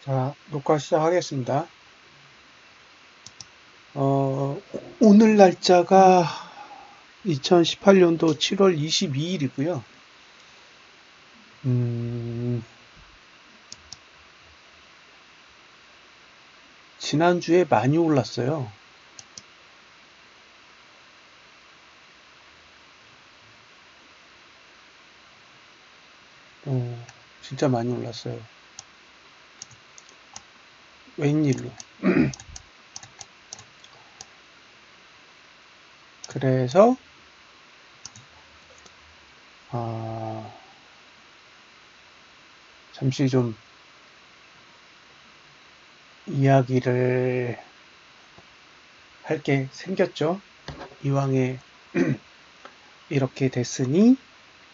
자, 녹화 시작하겠습니다. 오늘 날짜가 2018년도 7월 22일이고요. 지난주에 많이 올랐어요. 진짜 많이 올랐어요. 웬일로. 그래서 잠시 좀 이야기를 할 게 생겼죠. 이왕에 이렇게 됐으니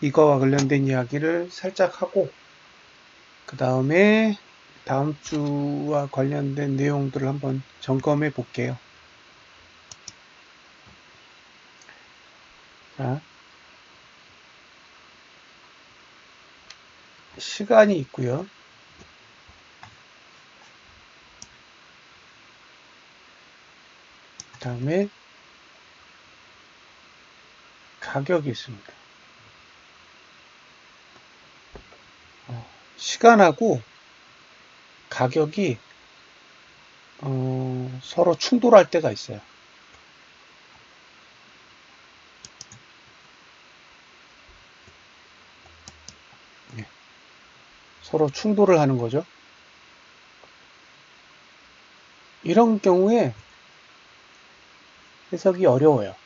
이거와 관련된 이야기를 살짝 하고 그 다음에 다음 주와 관련된 내용들을 한번 점검해 볼게요. 자, 시간이 있고요. 그 다음에 가격이 있습니다. 시간하고 가격이 서로 충돌할 때가 있어요. 네. 서로 충돌을 하는 거죠. 이런 경우에 해석이 어려워요.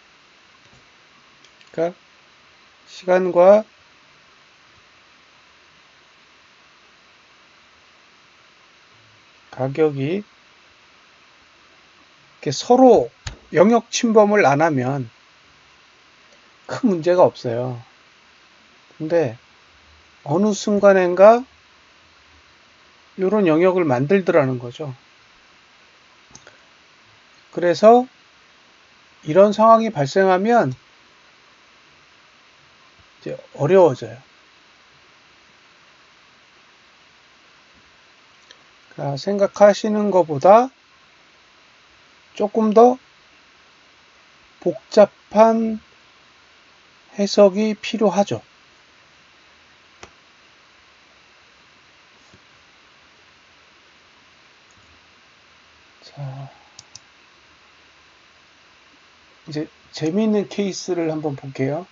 그러니까 시간과 가격이 이렇게 서로 영역 침범을 안 하면 큰 문제가 없어요. 근데 어느 순간인가 이런 영역을 만들더라는 거죠. 그래서 이런 상황이 발생하면 이제 어려워져요. 그러니까 생각하시는 것보다 조금 더 복잡한 해석이 필요하죠. 자, 이제 재미있는 케이스를 한번 볼게요.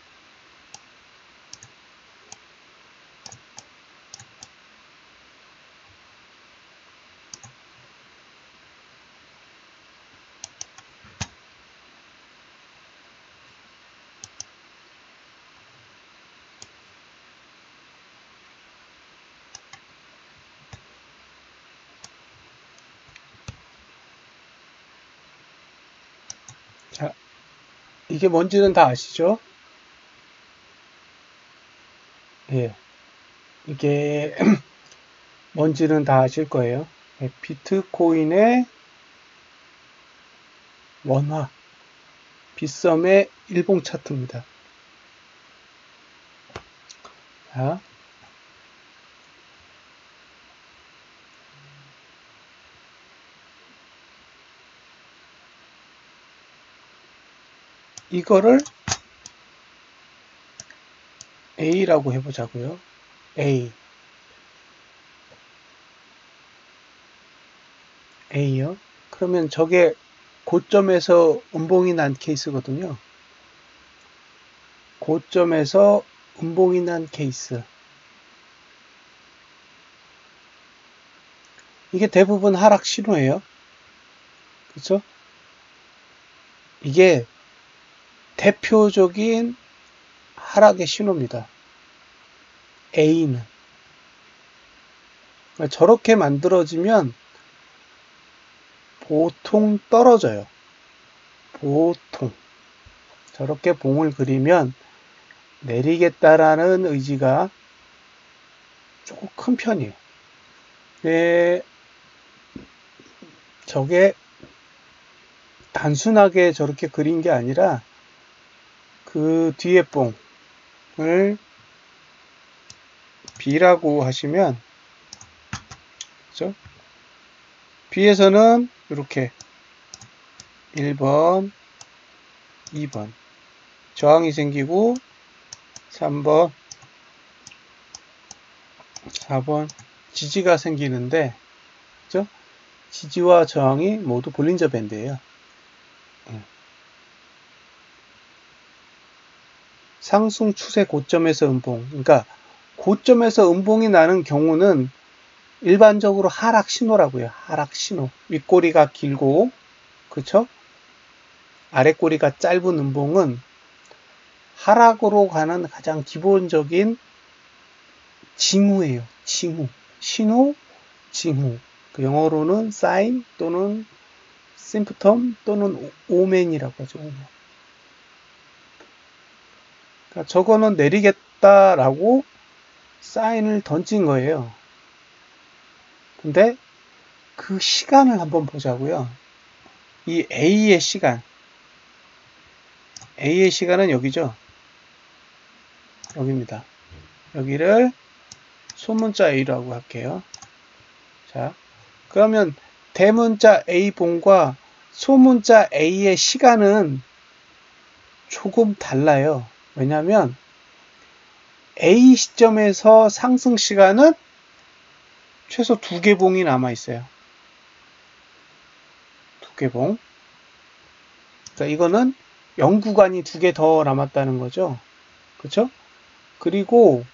자, 이게 뭔지는 다 아시죠? 예. 이게 뭔지는 다 아실 거예요. 예, 비트코인의 원화, 빗썸의 일봉 차트입니다. 자, 이거를 A라고 해보자고요. A요. 그러면 저게 고점에서 음봉이 난 케이스거든요. 고점에서 음봉이 난 케이스. 이게 대부분 하락 신호예요. 그렇죠? 이게 대표적인 하락의 신호입니다. A는. 저렇게 만들어지면 보통 떨어져요. 보통. 저렇게 봉을 그리면 내리겠다라는 의지가 조금 큰 편이에요. 저게 단순하게 저렇게 그린 게 아니라 그 뒤에 봉을 B라고 하시면, 그죠? B에서는 이렇게 1번, 2번 저항이 생기고 3번, 4번 지지가 생기는데, 그죠? 지지와 저항이 모두 볼린저 밴드예요. 상승 추세 고점에서 음봉. 그러니까 고점에서 음봉이 나는 경우는 일반적으로 하락 신호라고요. 하락 신호. 윗꼬리가 길고, 그쵸? 아랫꼬리가 짧은 음봉은 하락으로 가는 가장 기본적인 징후예요. 징후. 신호, 징후. 그 영어로는 사인 또는 심프텀 또는 오멘이라고 하죠. 오멘. 그러니까 저거는 내리겠다라고 사인을 던진 거예요. 근데 그 시간을 한번 보자고요. 이 A의 시간. A의 시간은 여기죠. 여기입니다. 여기를 소문자 A라고 할게요. 자, 그러면 대문자 A봉과 소문자 A의 시간은 조금 달라요. 왜냐하면 A 시점에서 상승 시간은 최소 2개 봉이 남아 있어요. 2개 봉. 그러니까 이거는 영구간이 2개 더 남았다는 거죠. 그렇죠? 그리고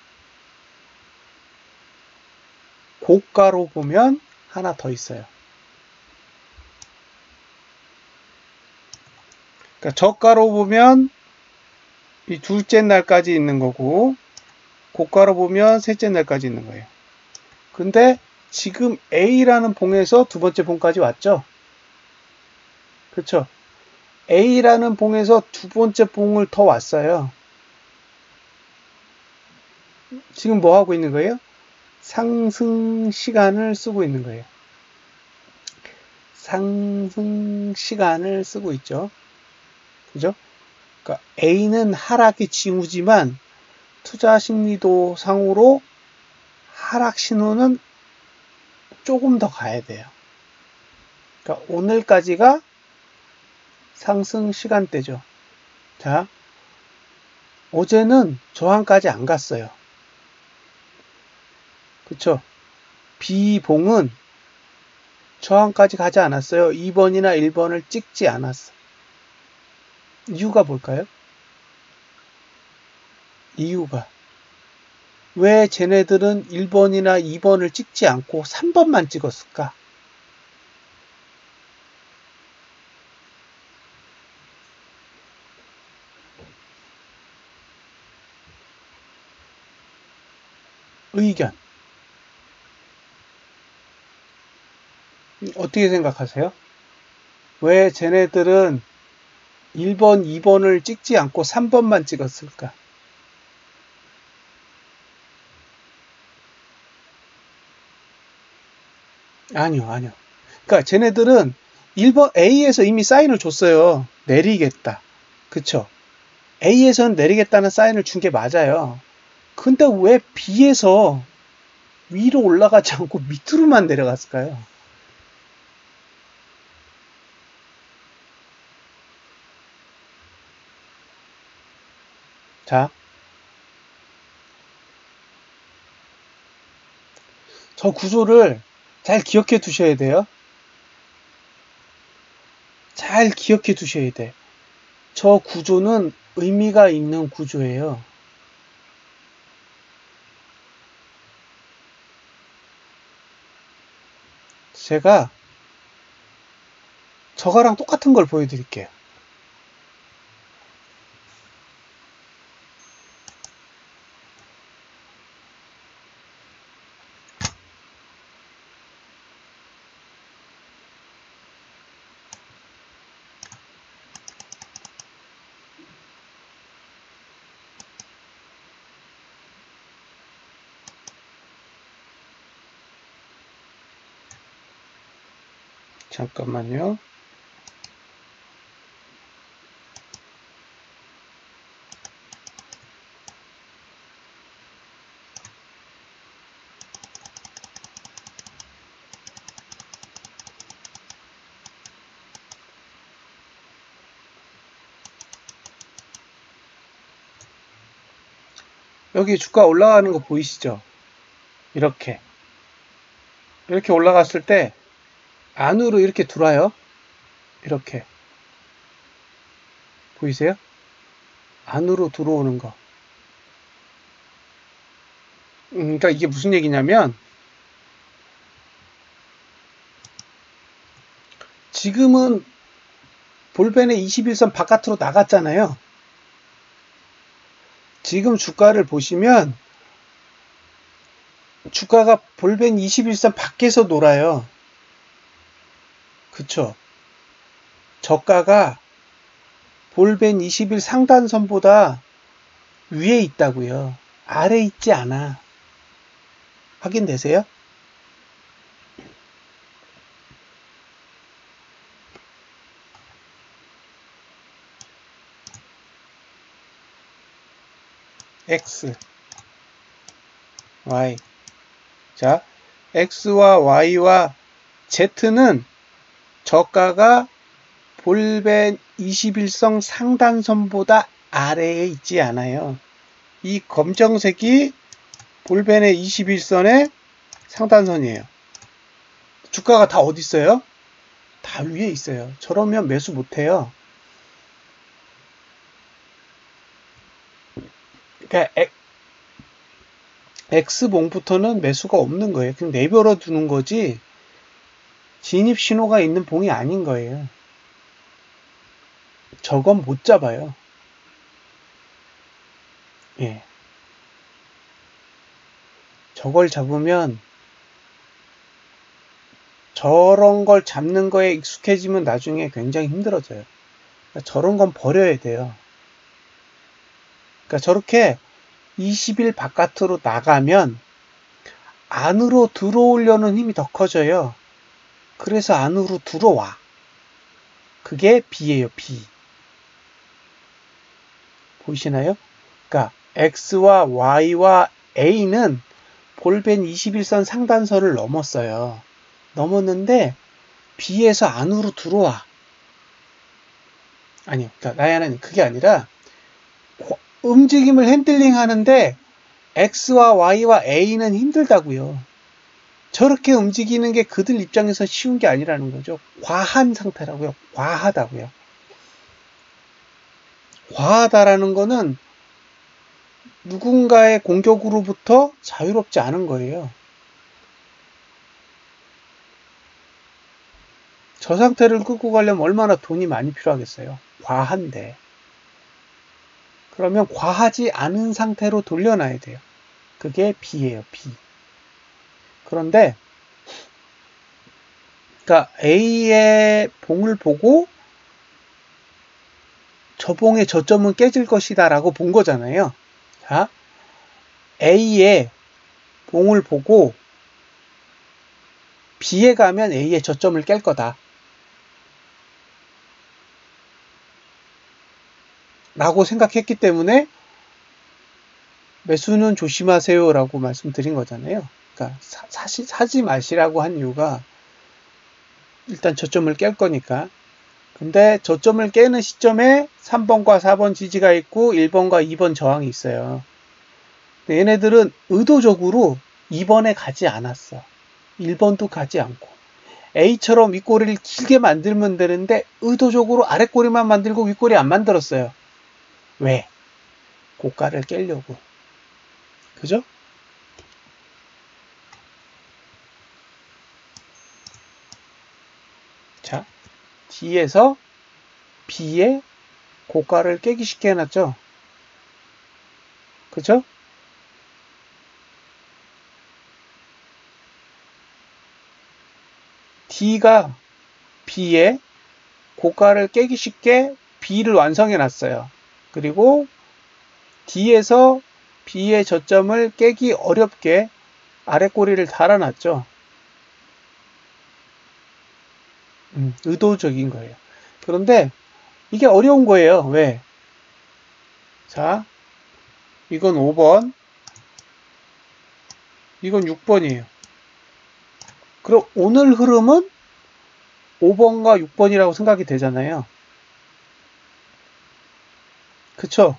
고가로 보면 하나 더 있어요. 그러니까 저가로 보면 이 둘째 날까지 있는 거고, 고가로 보면 셋째 날까지 있는 거예요. 근데 지금 A라는 봉에서 두 번째 봉까지 왔죠? 그렇죠? A라는 봉에서 두 번째 봉을 더 왔어요. 지금 뭐 하고 있는 거예요? 상승 시간을 쓰고 있는 거예요. 상승 시간을 쓰고 있죠. 그죠? 그러니까 A는 하락이 징후지만 투자 심리도 상으로 하락 신호는 조금 더 가야 돼요. 그러니까 오늘까지가 상승 시간대죠. 자, 어제는 저항까지 안 갔어요. 그쵸? B봉은 저항까지 가지 않았어요. 2번이나 1번을 찍지 않았어. 이유가 뭘까요? 이유가 왜 쟤네들은 1번이나 2번을 찍지 않고 3번만 찍었을까? 의견. 어떻게 생각하세요? 왜 쟤네들은 1번, 2번을 찍지 않고 3번만 찍었을까? 아니요. 그러니까 쟤네들은 1번 A에서 이미 사인을 줬어요. 내리겠다. 그쵸? A에서는 내리겠다는 사인을 준 게 맞아요. 근데 왜 B에서 위로 올라가지 않고 밑으로만 내려갔을까요? 자, 저 구조를 잘 기억해 두셔야 돼요. 잘 기억해 두셔야 돼. 저 구조는 의미가 있는 구조예요. 제가 저거랑 똑같은 걸 보여드릴게요. 잠깐만요. 여기 주가 올라가는 거 보이시죠? 이렇게 올라갔을 때 안으로 이렇게 들어와요. 이렇게 보이세요? 안으로 들어오는 거. 그러니까 이게 무슨 얘기냐면 지금은 볼펜의 21선 바깥으로 나갔잖아요. 지금 주가를 보시면 주가가 볼펜 21선 밖에서 놀아요. 그쵸? 저가가 볼펜 20일 상단선보다 위에 있다고요. 아래 있지 않아. 확인되세요? X, Y. 자, X와 Y와 Z는 저가가 볼펜 21선 상단선보다 아래에 있지 않아요. 이 검정색이 볼펜의 21선의 상단선이에요. 주가가 다 어디 있어요? 다 위에 있어요. 저러면 매수 못해요. 그러니까 X봉부터는 매수가 없는 거예요. 그냥 내버려 두는 거지 진입 신호가 있는 봉이 아닌 거예요. 저건 못 잡아요. 예. 저걸 잡으면 저런 걸 잡는 거에 익숙해지면 나중에 굉장히 힘들어져요. 그러니까 저런 건 버려야 돼요. 그러니까 저렇게 20일 바깥으로 나가면 안으로 들어오려는 힘이 더 커져요. 그래서 안으로 들어와. 그게 B예요, B. 보이시나요? 그러니까 X와 Y와 A는 볼펜 21선 상단선을 넘었어요. 넘었는데 B에서 안으로 들어와. 아니요. 그러니까 나야는 그게 아니라 움직임을 핸들링 하는데 X와 Y와 A는 힘들다고요. 저렇게 움직이는 게 그들 입장에서 쉬운 게 아니라는 거죠. 과한 상태라고요. 과하다고요. 과하다라는 거는 누군가의 공격으로부터 자유롭지 않은 거예요. 저 상태를 끌고 가려면 얼마나 돈이 많이 필요하겠어요. 과한데. 그러면 과하지 않은 상태로 돌려놔야 돼요. 그게 B예요, B. 그런데 그러니까 A의 봉을 보고 저 봉의 저점은 깨질 것이다 라고 본 거잖아요. 자, A의 봉을 보고 B에 가면 A의 저점을 깰 거다 라고 생각했기 때문에 매수는 조심하세요 라고 말씀드린 거잖아요. 그러니까 사지 마시라고 한 이유가 일단 저점을 깰 거니까. 근데 저점을 깨는 시점에 3번과 4번 지지가 있고 1번과 2번 저항이 있어요. 근데 얘네들은 의도적으로 2번에 가지 않았어. 1번도 가지 않고. A처럼 윗꼬리를 길게 만들면 되는데 의도적으로 아랫꼬리만 만들고 윗꼬리 안 만들었어요. 왜? 고가를 깨려고. 그죠? 자, D에서 B의 고가를 깨기 쉽게 해놨죠? 그죠? D가 B의 고가를 깨기 쉽게 B를 완성해놨어요. 그리고 D에서 B의 저점을 깨기 어렵게 아랫꼬리를 달아놨죠. 의도적인 거예요. 그런데 이게 어려운 거예요. 왜? 자, 이건 5번, 이건 6번이에요. 그럼 오늘 흐름은 5번과 6번이라고 생각이 되잖아요. 그쵸?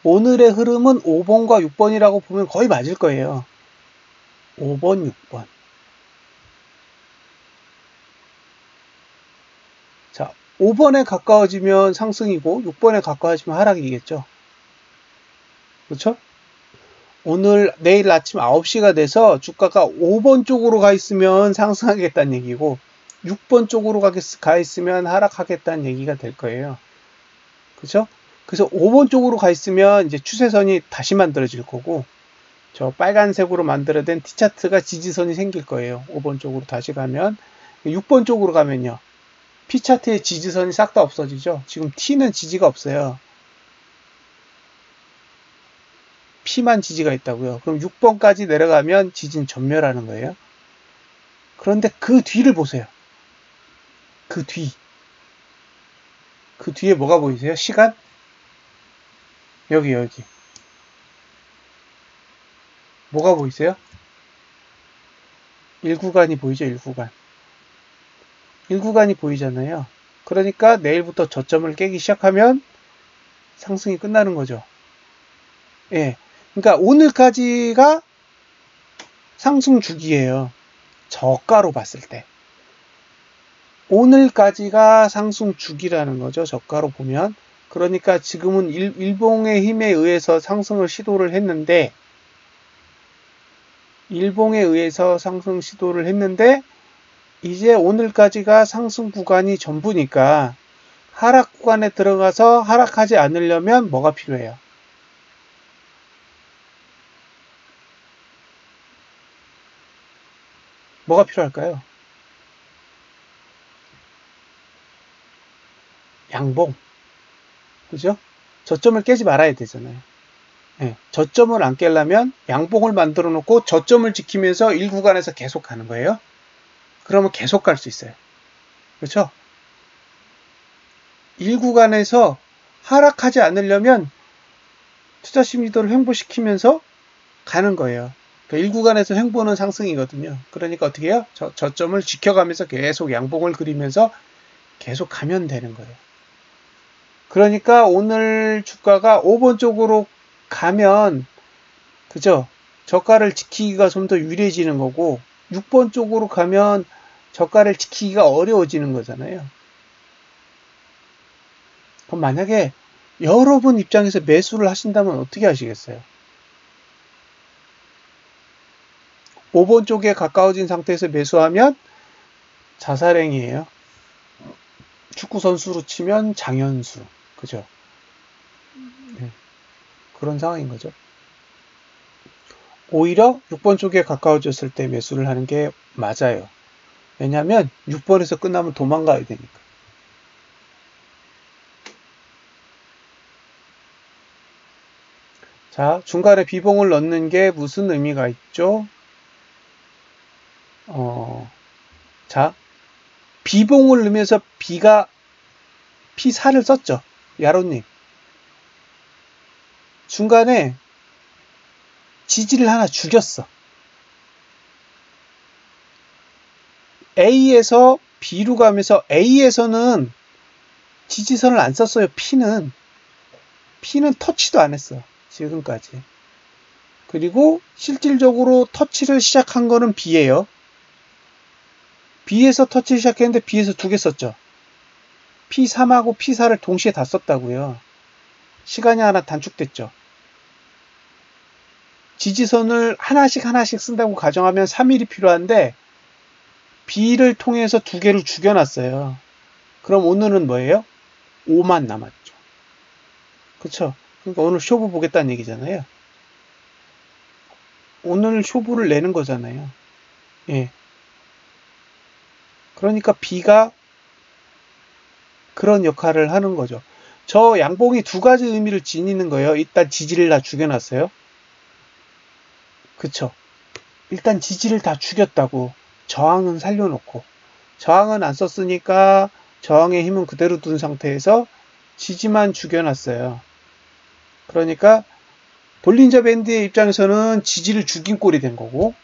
오늘의 흐름은 5번과 6번이라고 보면 거의 맞을 거예요. 5번, 6번. 자, 5번에 가까워지면 상승이고 6번에 가까워지면 하락이겠죠. 그렇죠? 내일 아침 9시가 돼서 주가가 5번 쪽으로 가 있으면 상승하겠다는 얘기고 6번 쪽으로 가 있으면 하락하겠다는 얘기가 될 거예요. 그렇죠? 그래서 5번 쪽으로 가 있으면 이제 추세선이 다시 만들어질 거고 저 빨간색으로 만들어낸 T차트가 지지선이 생길 거예요. 5번 쪽으로 다시 가면 6번 쪽으로 가면요. P차트의 지지선이 싹 다 없어지죠. 지금 T는 지지가 없어요. P만 지지가 있다고요. 그럼 6번까지 내려가면 지지는 전멸하는 거예요. 그런데 그 뒤를 보세요. 그 뒤에 뭐가 보이세요? 시간? 여기. 뭐가 보이세요? 1구간이 보이죠? 1구간이 보이잖아요. 그러니까 내일부터 저점을 깨기 시작하면 상승이 끝나는 거죠. 예. 그러니까 오늘까지가 상승 주기예요. 저가로 봤을 때. 오늘까지가 상승 주기라는 거죠. 저가로 보면. 그러니까 지금은 일봉의 힘에 의해서 상승을 시도를 했는데 이제 오늘까지가 상승 구간이 전부니까 하락 구간에 들어가서 하락하지 않으려면 뭐가 필요해요? 뭐가 필요할까요? 양봉. 그죠? 저점을 깨지 말아야 되잖아요. 네, 저점을 안 깨려면 양봉을 만들어 놓고 저점을 지키면서 1구간에서 계속 가는 거예요. 그러면 계속 갈 수 있어요. 그렇죠? 1구간에서 하락하지 않으려면 투자 심리도를 횡보시키면서 가는 거예요. 그러니까 1구간에서 횡보는 상승이거든요. 그러니까 어떻게 해요? 저점을 지켜가면서 계속 양봉을 그리면서 계속 가면 되는 거예요. 그러니까 오늘 주가가 5번 쪽으로 가면 그죠? 저가를 지키기가 좀 더 유리해지는 거고 6번 쪽으로 가면 저가를 지키기가 어려워지는 거잖아요. 그럼 만약에 여러분 입장에서 매수를 하신다면 어떻게 하시겠어요? 5번 쪽에 가까워진 상태에서 매수하면 자살행위예요. 축구 선수로 치면 장현수. 그죠? 네. 그런 상황인 거죠. 오히려 6번 쪽에 가까워졌을 때 매수를 하는 게 맞아요. 왜냐하면 6번에서 끝나면 도망가야 되니까. 자, 중간에 비봉을 넣는 게 무슨 의미가 있죠? 자, 비봉을 넣으면서 P4를 썼죠. 야로님. 중간에 지지를 하나 죽였어. A에서 B로 가면서 A에서는 지지선을 안 썼어요. P는 터치도 안 했어. 지금까지. 그리고 실질적으로 터치를 시작한 거는 B예요. B에서 터치를 시작했는데 B에서 2개 썼죠. P3하고 P4를 동시에 다 썼다고요. 시간이 하나 단축됐죠. 지지선을 하나씩 쓴다고 가정하면 3일이 필요한데 B를 통해서 2개를 죽여놨어요. 그럼 오늘은 뭐예요? 5만 남았죠. 그쵸? 그러니까 오늘 쇼부 보겠다는 얘기잖아요. 오늘 쇼부를 내는 거잖아요. 예. 그러니까 B가 그런 역할을 하는 거죠. 저 양봉이 2가지 의미를 지니는 거예요. 일단 지지를 다 죽여놨어요. 그쵸? 일단 지지를 다 죽였다고. 저항은 살려놓고. 저항은 안 썼으니까 저항의 힘은 그대로 둔 상태에서 지지만 죽여놨어요. 그러니까 볼린저 밴드의 입장에서는 지지를 죽인 꼴이 된 거고,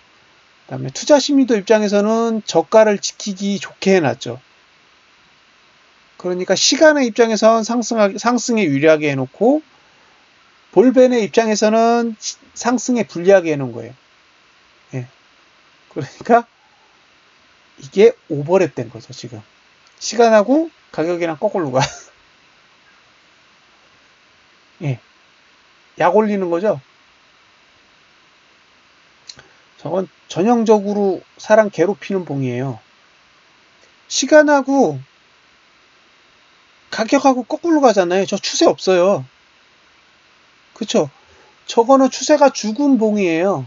그 다음에 투자 심리도 입장에서는 저가를 지키기 좋게 해놨죠. 그러니까 시간의 입장에선 상승에 유리하게 해놓고, 볼벤의 입장에서는 상승에 불리하게 해놓은 거예요. 예. 그러니까 이게 오버랩 된 거죠, 지금. 시간하고 가격이랑 거꾸로 가. 예. 약 올리는 거죠. 저건 전형적으로 사람 괴롭히는 봉이에요. 시간하고 가격하고 거꾸로 가잖아요. 저 추세 없어요. 그쵸? 저거는 추세가 죽은 봉이에요.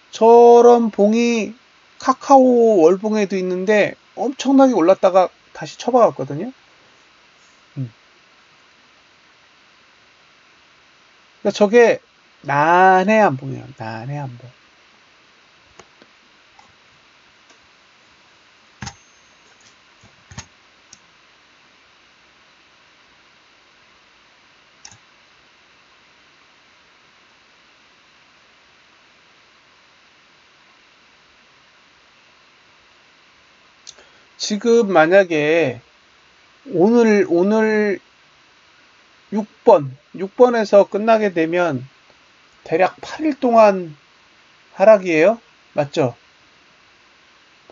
저런 봉이 카카오 월봉에도 있는데 엄청나게 올랐다가 다시 쳐박았거든요. 그러니까 저게 난해한 봉이에요. 난해한 봉. 지금 만약에 오늘 6번에서 끝나게 되면 대략 8일 동안 하락이에요. 맞죠?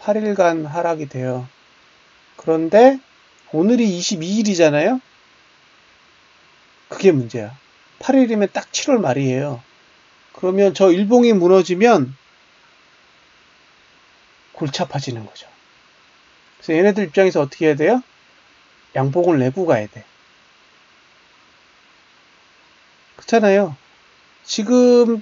8일간 하락이 돼요. 그런데 오늘이 22일이잖아요. 그게 문제야. 8일이면 딱 7월 말이에요. 그러면 저 일봉이 무너지면 골치 아파지는 거죠. 그래서 얘네들 입장에서 어떻게 해야 돼요? 양봉을 내고 가야 돼. 그렇잖아요. 지금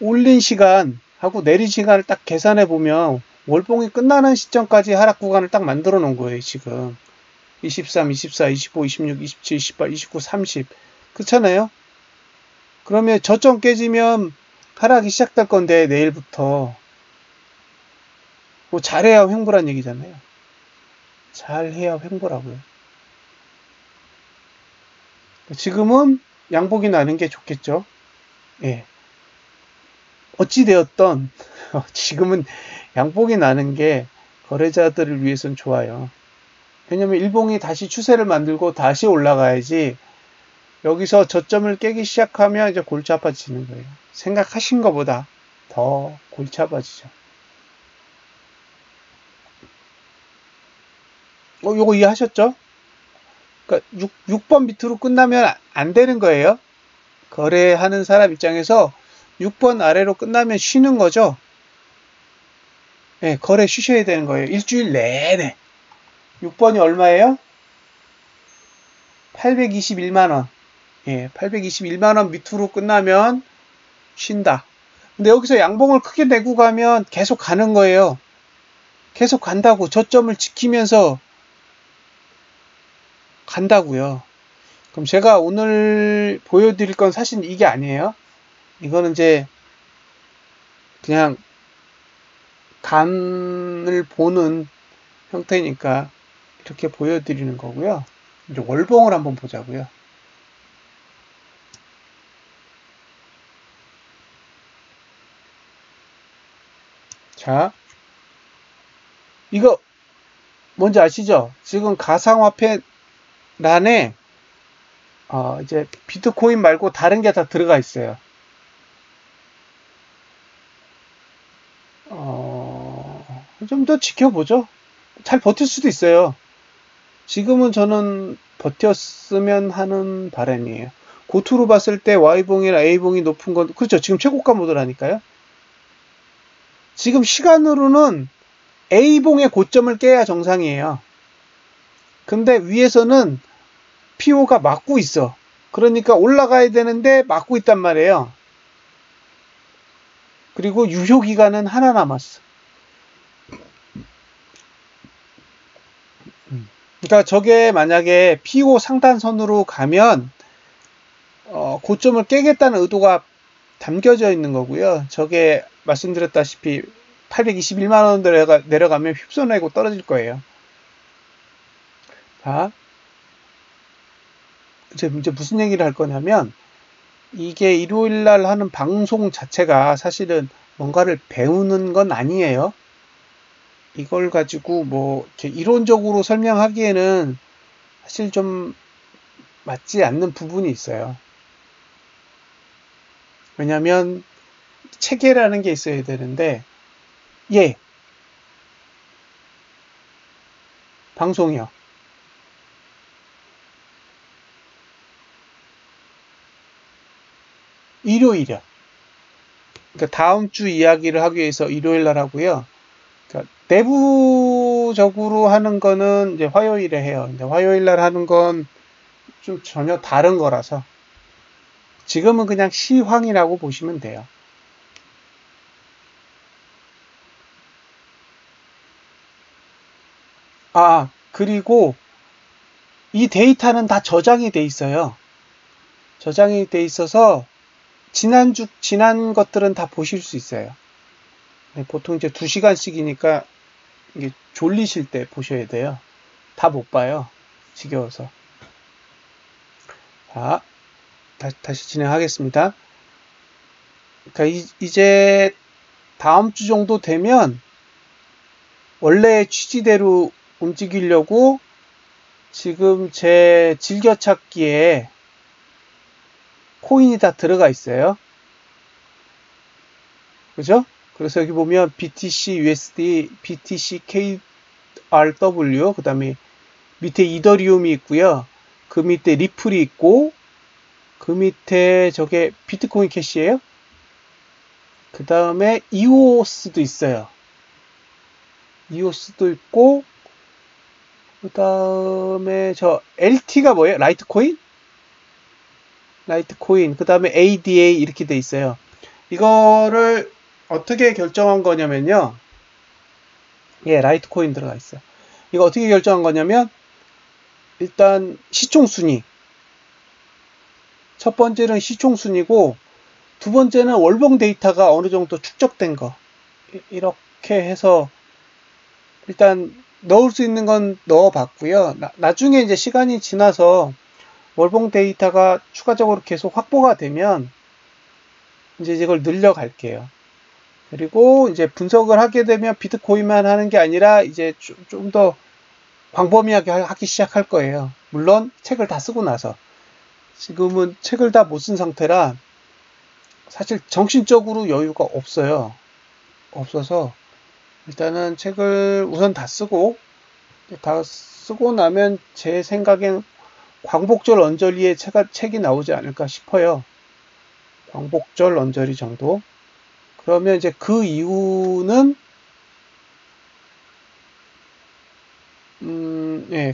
올린 시간하고 내린 시간을 딱 계산해 보면 월봉이 끝나는 시점까지 하락 구간을 딱 만들어 놓은 거예요. 지금 23, 24, 25, 26, 27, 28, 29, 30 그렇잖아요. 그러면 저점 깨지면 하락이 시작될 건데 내일부터 뭐 잘해야 횡보란 얘기잖아요. 잘해야 횡보라고요. 지금은 양복이 나는 게 좋겠죠. 예. 어찌되었던 지금은 양복이 나는 게 거래자들을 위해서는 좋아요. 왜냐면 일봉이 다시 추세를 만들고 다시 올라가야지 여기서 저점을 깨기 시작하면 이제 골치 아파지는 거예요. 생각하신 것보다 더 골치 아파지죠. 요거 이해하셨죠? 그러니까 6번 밑으로 끝나면 안 되는 거예요. 거래하는 사람 입장에서 6번 아래로 끝나면 쉬는 거죠. 네, 거래 쉬셔야 되는 거예요. 일주일 내내. 6번이 얼마예요? 821만원. 예, 821만원 밑으로 끝나면 쉰다. 근데 여기서 양봉을 크게 내고 가면 계속 가는 거예요. 계속 간다고. 저점을 지키면서 간다고요. 그럼 제가 오늘 보여드릴 건 사실 이게 아니에요. 이거는 이제 그냥 간을 보는 형태니까 이렇게 보여드리는 거고요. 이제 월봉을 한번 보자고요. 자, 이거 뭔지 아시죠? 지금 가상화폐 란에 이제 비트코인 말고 다른 게 다 들어가 있어요. 좀 더 지켜보죠. 잘 버틸 수도 있어요. 지금은 저는 버텼으면 하는 바람이에요. 고투로 봤을 때 Y봉이나 A봉이 높은 건 그렇죠. 지금 최고가 모드라니까요. 지금 시간으로는 A봉의 고점을 깨야 정상이에요. 근데 위에서는 PO가 막고 있어. 그러니까 올라가야 되는데 막고 있단 말이에요. 그리고 유효 기간은 하나 남았어. 그러니까 저게 만약에 PO 상단선으로 가면 고점을 깨겠다는 의도가 담겨져 있는 거고요. 저게 말씀드렸다시피 821만원 내려가면 휩쓸어내고 떨어질 거예요. 자, 이제 무슨 얘기를 할 거냐면 이게 일요일날 하는 방송 자체가 사실은 뭔가를 배우는 건 아니에요. 이걸 가지고 뭐 이렇게 이론적으로 설명하기에는 사실 좀 맞지 않는 부분이 있어요. 왜냐면 체계라는 게 있어야 되는데 예, 방송이요. 일요일이요. 그러니까 다음 주 이야기를 하기 위해서 일요일 날 하고요. 그러니까 내부적으로 하는 거는 이제 화요일에 해요. 근데 화요일 날 하는 건 좀 전혀 다른 거라서 지금은 그냥 시황이라고 보시면 돼요. 그리고 이 데이터는 다 저장이 돼 있어요. 저장이 돼 있어서 지난 것들은 다 보실 수 있어요. 네, 보통 이제 2시간씩이니까 이게 졸리실 때 보셔야 돼요. 다 못 봐요. 지겨워서. 자, 다시 진행하겠습니다. 그러니까 이제 다음 주 정도 되면 원래 취지대로 움직이려고 지금 제 즐겨찾기에 코인이 다 들어가 있어요. 그죠? 그래서 여기 보면 BTC USD, BTC KRW, 그 다음에 밑에 이더리움이 있고요. 그 밑에 리플이 있고, 그 밑에 저게 비트코인 캐시예요. 그 다음에 EOS도 있어요. EOS도 있고, 그 다음에 저 LT가 뭐예요? 라이트코인? 라이트코인. 그 다음에 ADA 이렇게 돼 있어요. 이거를 어떻게 결정한 거냐면요. 예, 라이트코인 들어가 있어요. 이거 어떻게 결정한 거냐면 일단 시총순위. 첫 번째는 시총순위고 두 번째는 월봉 데이터가 어느 정도 축적된 거. 이렇게 해서 일단 넣을 수 있는 건 넣어봤고요. 나중에 이제 시간이 지나서 월봉 데이터가 추가적으로 계속 확보가 되면 이제 이걸 늘려갈게요. 그리고 이제 분석을 하게 되면 비트코인만 하는 게 아니라 이제 좀 더 광범위하게 하기 시작할 거예요. 물론 책을 다 쓰고 나서. 지금은 책을 다 못 쓴 상태라 사실 정신적으로 여유가 없어요. 없어서 일단은 책을 우선 다 쓰고 나면 제 생각엔 광복절 언저리에 책이 나오지 않을까 싶어요. 광복절 언저리 정도. 그러면 이제 그 이후는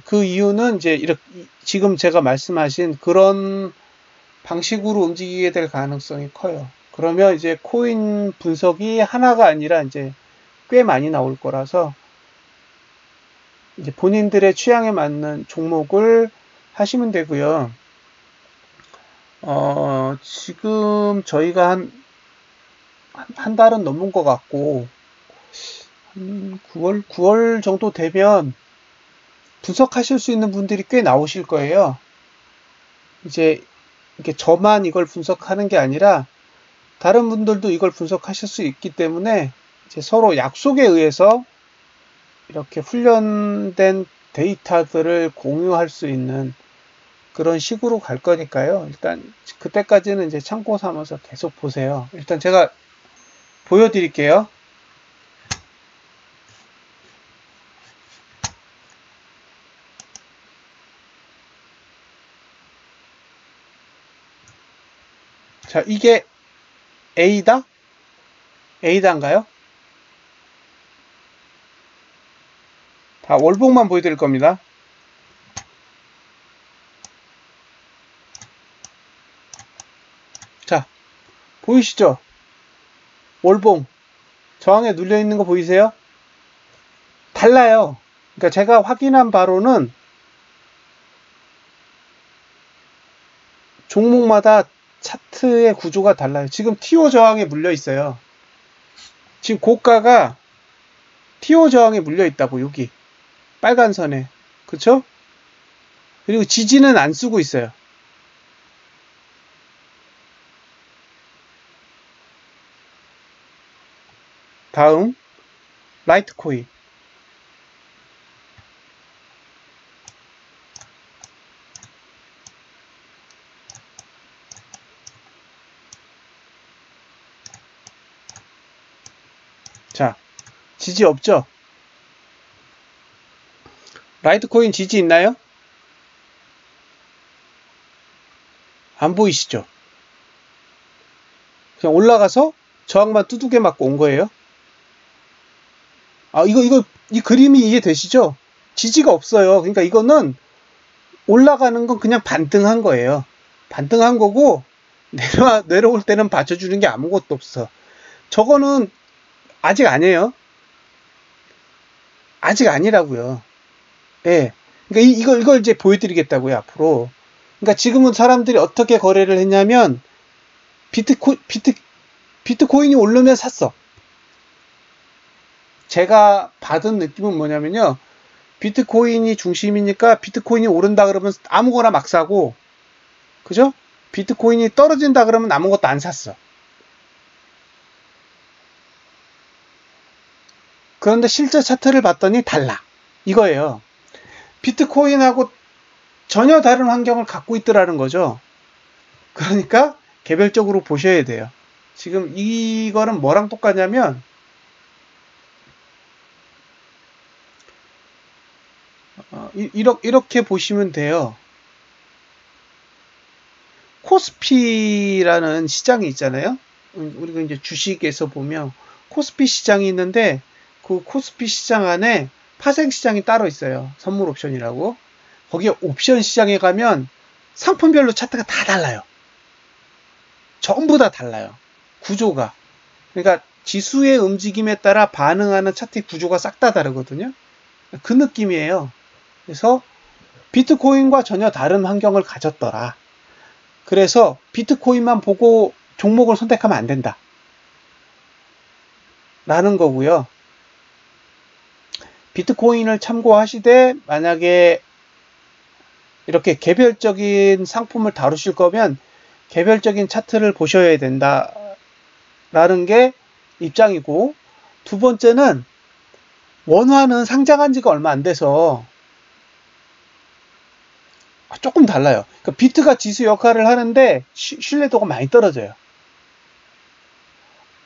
그 이유는 이제 이렇게 지금 제가 말씀하신 그런 방식으로 움직이게 될 가능성이 커요. 그러면 이제 코인 분석이 하나가 아니라 이제 꽤 많이 나올 거라서 이제 본인들의 취향에 맞는 종목을 하시면 되고요. 지금 저희가 한 달은 넘은 것 같고, 9월 정도 되면 분석하실 수 있는 분들이 꽤 나오실 거예요. 이제 이렇게 저만 이걸 분석하는 게 아니라 다른 분들도 이걸 분석하실 수 있기 때문에 이제 서로 약속에 의해서 이렇게 훈련된 데이터들을 공유할 수 있는 그런 식으로 갈 거니까요. 일단 그때까지는 이제 참고 삼아서 계속 보세요. 일단 제가 보여드릴게요. 자, 이게 A다? A다인가요? 다 월봉만 보여드릴 겁니다. 자, 보이시죠? 월봉. 저항에 눌려 있는 거 보이세요? 달라요. 그러니까 제가 확인한 바로는 종목마다 차트의 구조가 달라요. 지금 TO 저항에 물려 있어요. 지금 고가가 TO 저항에 물려 있다고, 여기. 빨간 선에. 그쵸? 그리고 지지는 안 쓰고 있어요. 다음, 라이트코인. 자, 지지 없죠? 라이트코인 지지 있나요? 안 보이시죠? 그냥 올라가서 저항만 두둑에 맞고 온 거예요. 아, 이 그림이 이해되시죠? 지지가 없어요. 그러니까 이거는 올라가는 건 그냥 반등한 거예요. 반등한 거고, 내려올 때는 받쳐주는 게 아무것도 없어. 저거는 아직 아니에요. 아직 아니라고요. 예. 그러니까 이걸 이제 보여드리겠다고요, 앞으로. 그러니까 지금은 사람들이 어떻게 거래를 했냐면, 비트코인이 오르면 샀어. 제가 받은 느낌은 뭐냐면요. 비트코인이 중심이니까 비트코인이 오른다 그러면 아무거나 막 사고, 그죠? 비트코인이 떨어진다 그러면 아무것도 안 샀어. 그런데 실제 차트를 봤더니 달라. 이거예요. 비트코인하고 전혀 다른 환경을 갖고 있더라는 거죠. 그러니까 개별적으로 보셔야 돼요. 지금 이거는 뭐랑 똑같냐면 이렇게 보시면 돼요. 코스피라는 시장이 있잖아요. 우리가 이제 주식에서 보면 코스피 시장이 있는데 그 코스피 시장 안에 파생 시장이 따로 있어요. 선물 옵션이라고. 거기에 옵션 시장에 가면 상품별로 차트가 다 달라요. 전부 다 달라요. 구조가. 그러니까 지수의 움직임에 따라 반응하는 차트의 구조가 싹 다 다르거든요. 그 느낌이에요. 그래서 비트코인과 전혀 다른 환경을 가졌더라. 그래서 비트코인만 보고 종목을 선택하면 안 된다. 라는 거고요. 비트코인을 참고하시되 만약에 이렇게 개별적인 상품을 다루실 거면 개별적인 차트를 보셔야 된다. 라는 게 입장이고, 두 번째는 원화는 상장한 지가 얼마 안 돼서 조금 달라요. 그러니까 비트가 지수 역할을 하는데 신뢰도가 많이 떨어져요.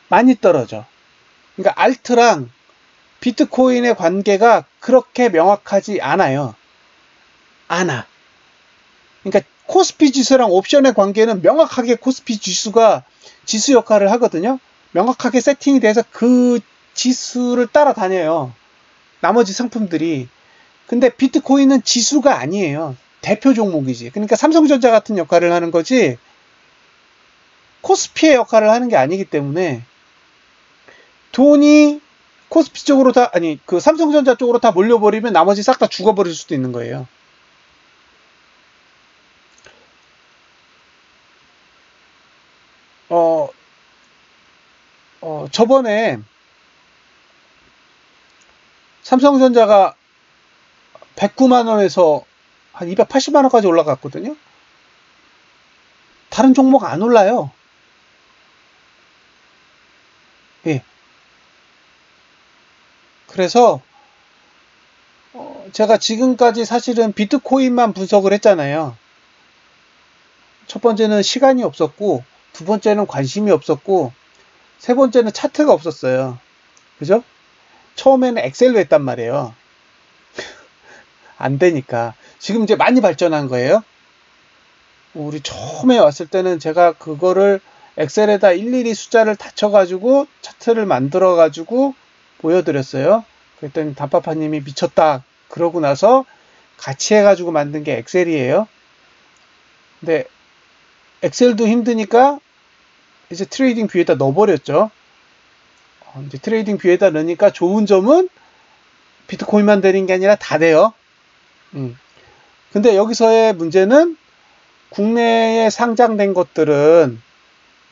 많이 떨어져. 그러니까 알트랑 비트코인의 관계가 그렇게 명확하지 않아요. 그러니까 코스피 지수랑 옵션의 관계는 명확하게 코스피 지수가 지수 역할을 하거든요. 명확하게 세팅이 돼서 그 지수를 따라다녀요. 나머지 상품들이. 근데 비트코인은 지수가 아니에요. 대표 종목이지. 그러니까 삼성전자 같은 역할을 하는 거지 코스피의 역할을 하는 게 아니기 때문에 돈이 코스피 쪽으로 그 삼성전자 쪽으로 다 몰려버리면 나머지 싹 다 죽어버릴 수도 있는 거예요. 저번에 삼성전자가 109만 원에서 한 280만 원까지 올라갔거든요. 다른 종목 안 올라요. 예. 그래서 제가 지금까지 사실은 비트코인만 분석을 했잖아요. 첫 번째는 시간이 없었고, 두 번째는 관심이 없었고, 세 번째는 차트가 없었어요. 그죠? 처음에는 엑셀로 했단 말이에요. 안 되니까. 지금 이제 많이 발전한 거예요. 우리 처음에 왔을 때는 제가 그거를 엑셀에다 일일이 숫자를 다 쳐가지고 차트를 만들어가지고 보여드렸어요. 그랬더니 단파파님이 미쳤다. 그러고 나서 같이 해가지고 만든 게 엑셀이에요. 근데 엑셀도 힘드니까 이제 트레이딩 뷰에다 넣어버렸죠. 이제 트레이딩 뷰에다 넣으니까 좋은 점은 비트코인만 되는 게 아니라 다 돼요. 근데 여기서의 문제는 국내에 상장된 것들은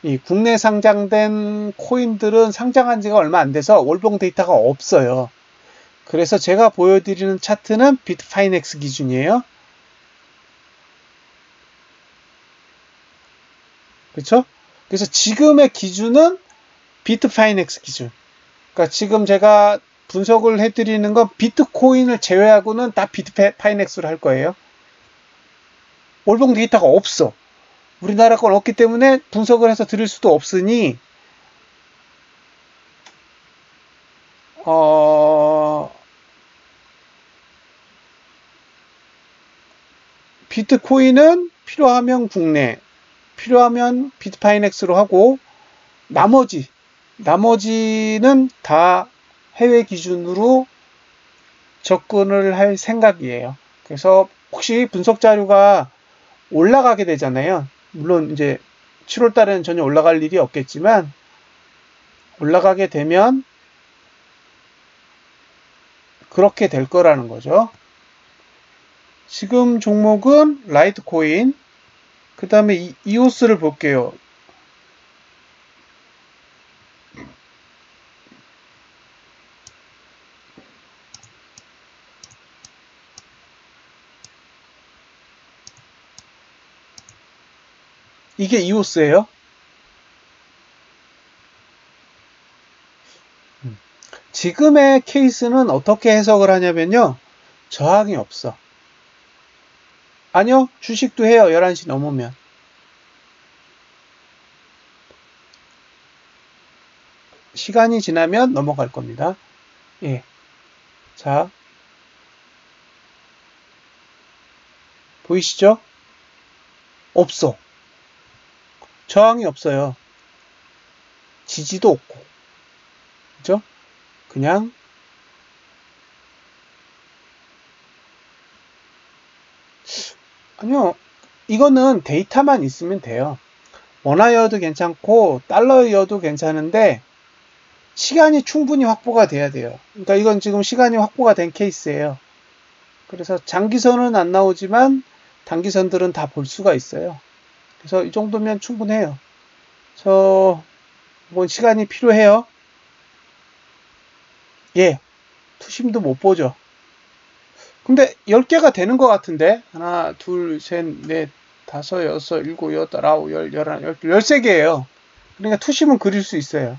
이 국내 상장된 코인들은 상장한 지가 얼마 안 돼서 월봉 데이터가 없어요. 그래서 제가 보여드리는 차트는 비트파이넥스 기준이에요. 그렇죠? 그래서 지금의 기준은 비트파이넥스 기준. 그러니까 지금 제가 분석을 해드리는 건 비트코인을 제외하고는 다 비트파이넥스로 할 거예요. 월봉 데이터가 없어. 우리나라 건 없기 때문에 분석을 해서 드릴 수도 없으니 비트코인은 필요하면 국내, 필요하면 비트파이넥스로 하고 나머지는 다 해외 기준으로 접근을 할 생각이에요. 그래서 혹시 분석 자료가 올라가게 되잖아요. 물론 이제 7월 달에는 전혀 올라갈 일이 없겠지만 올라가게 되면 그렇게 될 거라는 거죠. 지금 종목은 라이트코인, 그 다음에 이오스를 볼게요. 이게 이오스예요. 지금의 케이스는 어떻게 해석을 하냐면요. 저항이 없어. 아니요. 주식도 해요. 11시 넘으면. 시간이 지나면 넘어갈 겁니다. 예. 자. 보이시죠? 없어. 저항이 없어요. 지지도 없고. 그죠? 그냥 아니요. 이거는 데이터만 있으면 돼요. 원화여도 괜찮고 달러여도 괜찮은데 시간이 충분히 확보가 돼야 돼요. 그러니까 이건 지금 시간이 확보가 된 케이스예요. 그래서 장기선은 안 나오지만 단기선들은 다 볼 수가 있어요. 그래서 이 정도면 충분해요. 이건 시간이 필요해요. 예. 투심도 못 보죠. 근데 10개가 되는 것 같은데 하나, 둘, 셋, 넷, 다섯, 여섯, 일곱, 여덟, 아홉, 열, 열하나, 13개예요. 그러니까 투심은 그릴 수 있어요.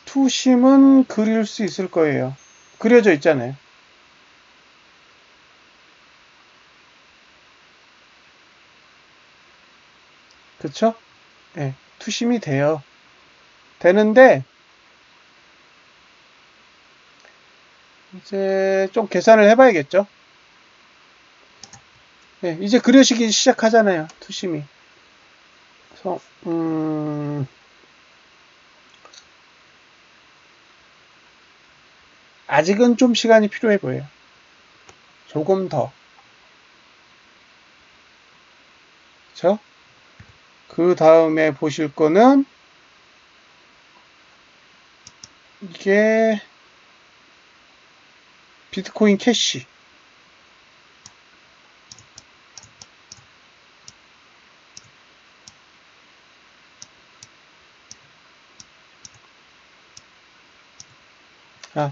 투심은 그릴 수 있을 거예요. 그려져 있잖아요. 그쵸? 네, 투심이 돼요. 되는데 이제 좀 계산을 해봐야겠죠? 네, 이제 그려지기 시작하잖아요. 투심이. 그래서 아직은 좀 시간이 필요해 보여요. 조금 더. 그쵸? 그 다음에 보실 거는 이게 비트코인 캐시.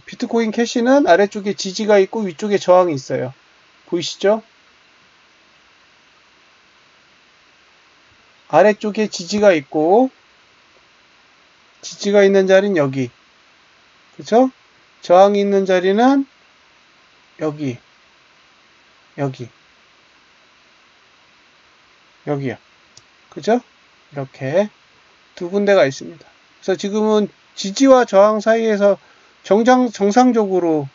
비트코인 캐시는 아래쪽에 지지가 있고 위쪽에 저항이 있어요. 보이시죠? 아래쪽에 지지가 있고 지지가 있는 자리는 여기. 그쵸? 저항이 있는 자리는 여기. 여기요. 그죠? 이렇게 두 군데가 있습니다. 그래서 지금은 지지와 저항 사이에서 정상적으로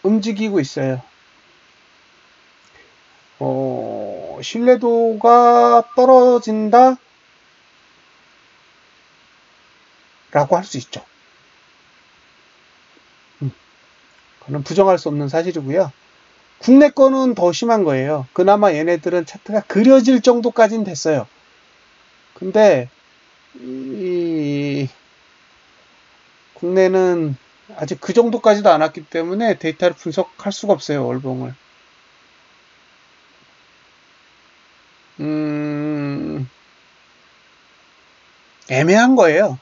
움직이고 있어요. 신뢰도가 떨어진다? 라고 할 수 있죠. 그건 부정할 수 없는 사실이고요. 국내 거는 더 심한 거예요. 그나마 얘네들은 차트가 그려질 정도까지는 됐어요. 근데 국내는 아직 그 정도까지도 안 왔기 때문에 데이터를 분석할 수가 없어요. 월봉을. 애매한 거예요.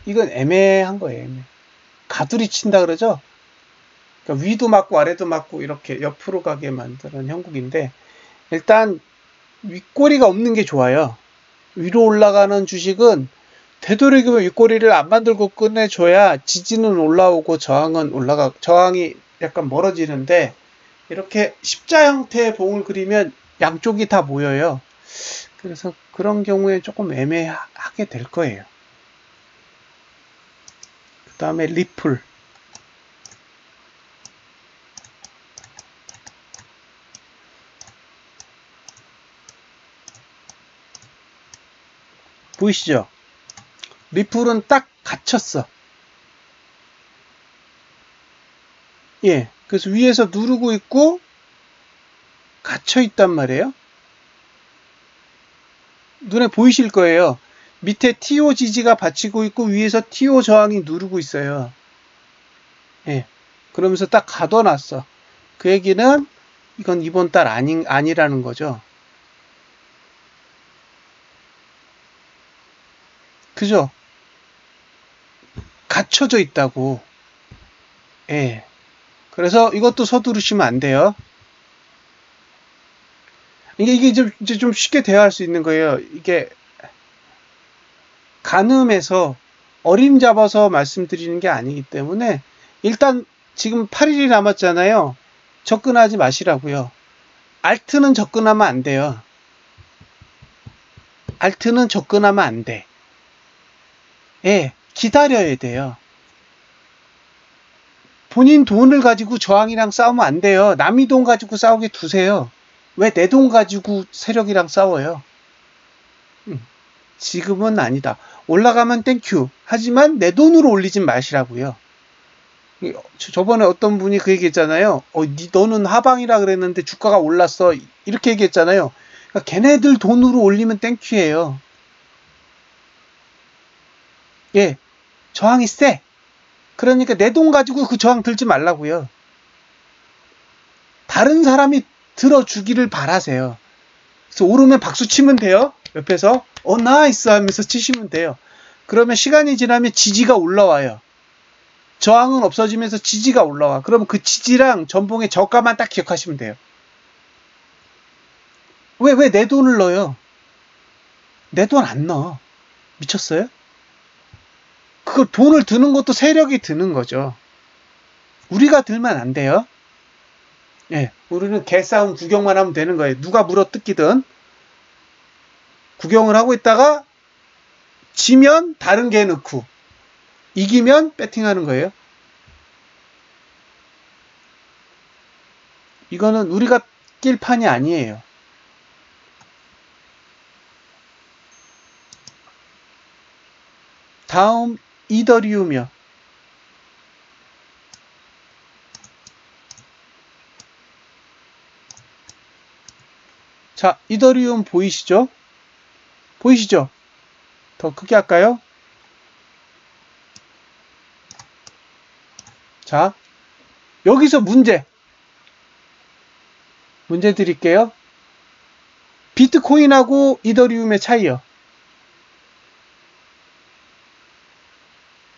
이건 애매한 거예요. 가두리 친다 그러죠? 그러니까 위도 맞고 아래도 맞고 이렇게 옆으로 가게 만드는 형국인데 일단 윗꼬리가 없는 게 좋아요. 위로 올라가는 주식은 되도록이면 윗꼬리를 안 만들고 끝내줘야 지지는 올라오고 저항이 약간 멀어지는데 이렇게 십자 형태의 봉을 그리면 양쪽이 다 모여요. 그래서 그런 경우에 조금 애매하게 될 거예요. 그 다음에 리플. 보이시죠? 리플은 딱 갇혔어. 예. 그래서 위에서 누르고 있고 갇혀 있단 말이에요. 눈에 보이실 거예요. 밑에 TO 지지가 받치고 있고 위에서 TO 저항이 누르고 있어요. 예. 그러면서 딱 가둬놨어. 그 얘기는 이건 이번 달 아니라는 거죠. 그죠? 갇혀져 있다고. 예. 그래서 이것도 서두르시면 안 돼요. 이게 이제 좀 쉽게 대화할 수 있는 거예요. 이게 가늠해서 어림잡아서 말씀드리는 게 아니기 때문에 일단 지금 8일이 남았잖아요. 접근하지 마시라고요. 알트는 접근하면 안 돼요. 알트는 접근하면 안 돼. 예, 기다려야 돼요. 본인 돈을 가지고 저항이랑 싸우면 안 돼요. 남의 돈 가지고 싸우게 두세요. 왜 내 돈 가지고 세력이랑 싸워요? 지금은 아니다. 올라가면 땡큐. 하지만 내 돈으로 올리진 마시라고요. 저번에 어떤 분이 그 얘기했잖아요. 너는 하방이라 그랬는데 주가가 올랐어. 이렇게 얘기했잖아요. 그러니까 걔네들 돈으로 올리면 땡큐예요. 예, 저항이 세. 그러니까 내 돈 가지고 그 저항 들지 말라고요. 다른 사람이 들어주기를 바라세요. 그래서 오르면 박수 치면 돼요. 옆에서 나이스 하면서 치시면 돼요. 그러면 시간이 지나면 지지가 올라와요. 저항은 없어지면서 지지가 올라와. 그러면 그 지지랑 전봉의 저가만 딱 기억하시면 돼요. 왜 내 돈을 넣어요? 내 돈 안 넣어. 미쳤어요? 그거 돈을 드는 것도 세력이 드는 거죠. 우리가 들면 안 돼요. 예, 우리는 개싸움 구경만 하면 되는 거예요. 누가 물어뜯기든 구경을 하고 있다가 지면 다른 개 넣고 이기면 배팅하는 거예요. 이거는 우리가 낄 판이 아니에요. 다음 이더리움이요. 자, 이더리움 보이시죠? 보이시죠? 더 크게 할까요? 자, 여기서 문제 드릴게요. 비트코인하고 이더리움의 차이요.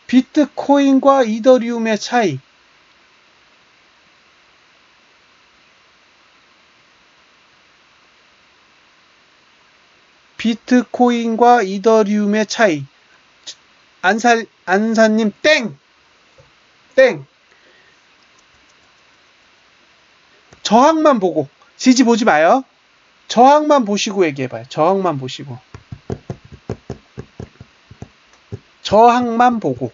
비트코인과 이더리움의 차이. 비트코인과 이더리움의 차이. 안사님 땡! 저항만 보고 지지 보지 마요. 저항만 보시고 얘기해봐요. 저항만 보시고. 저항만 보고.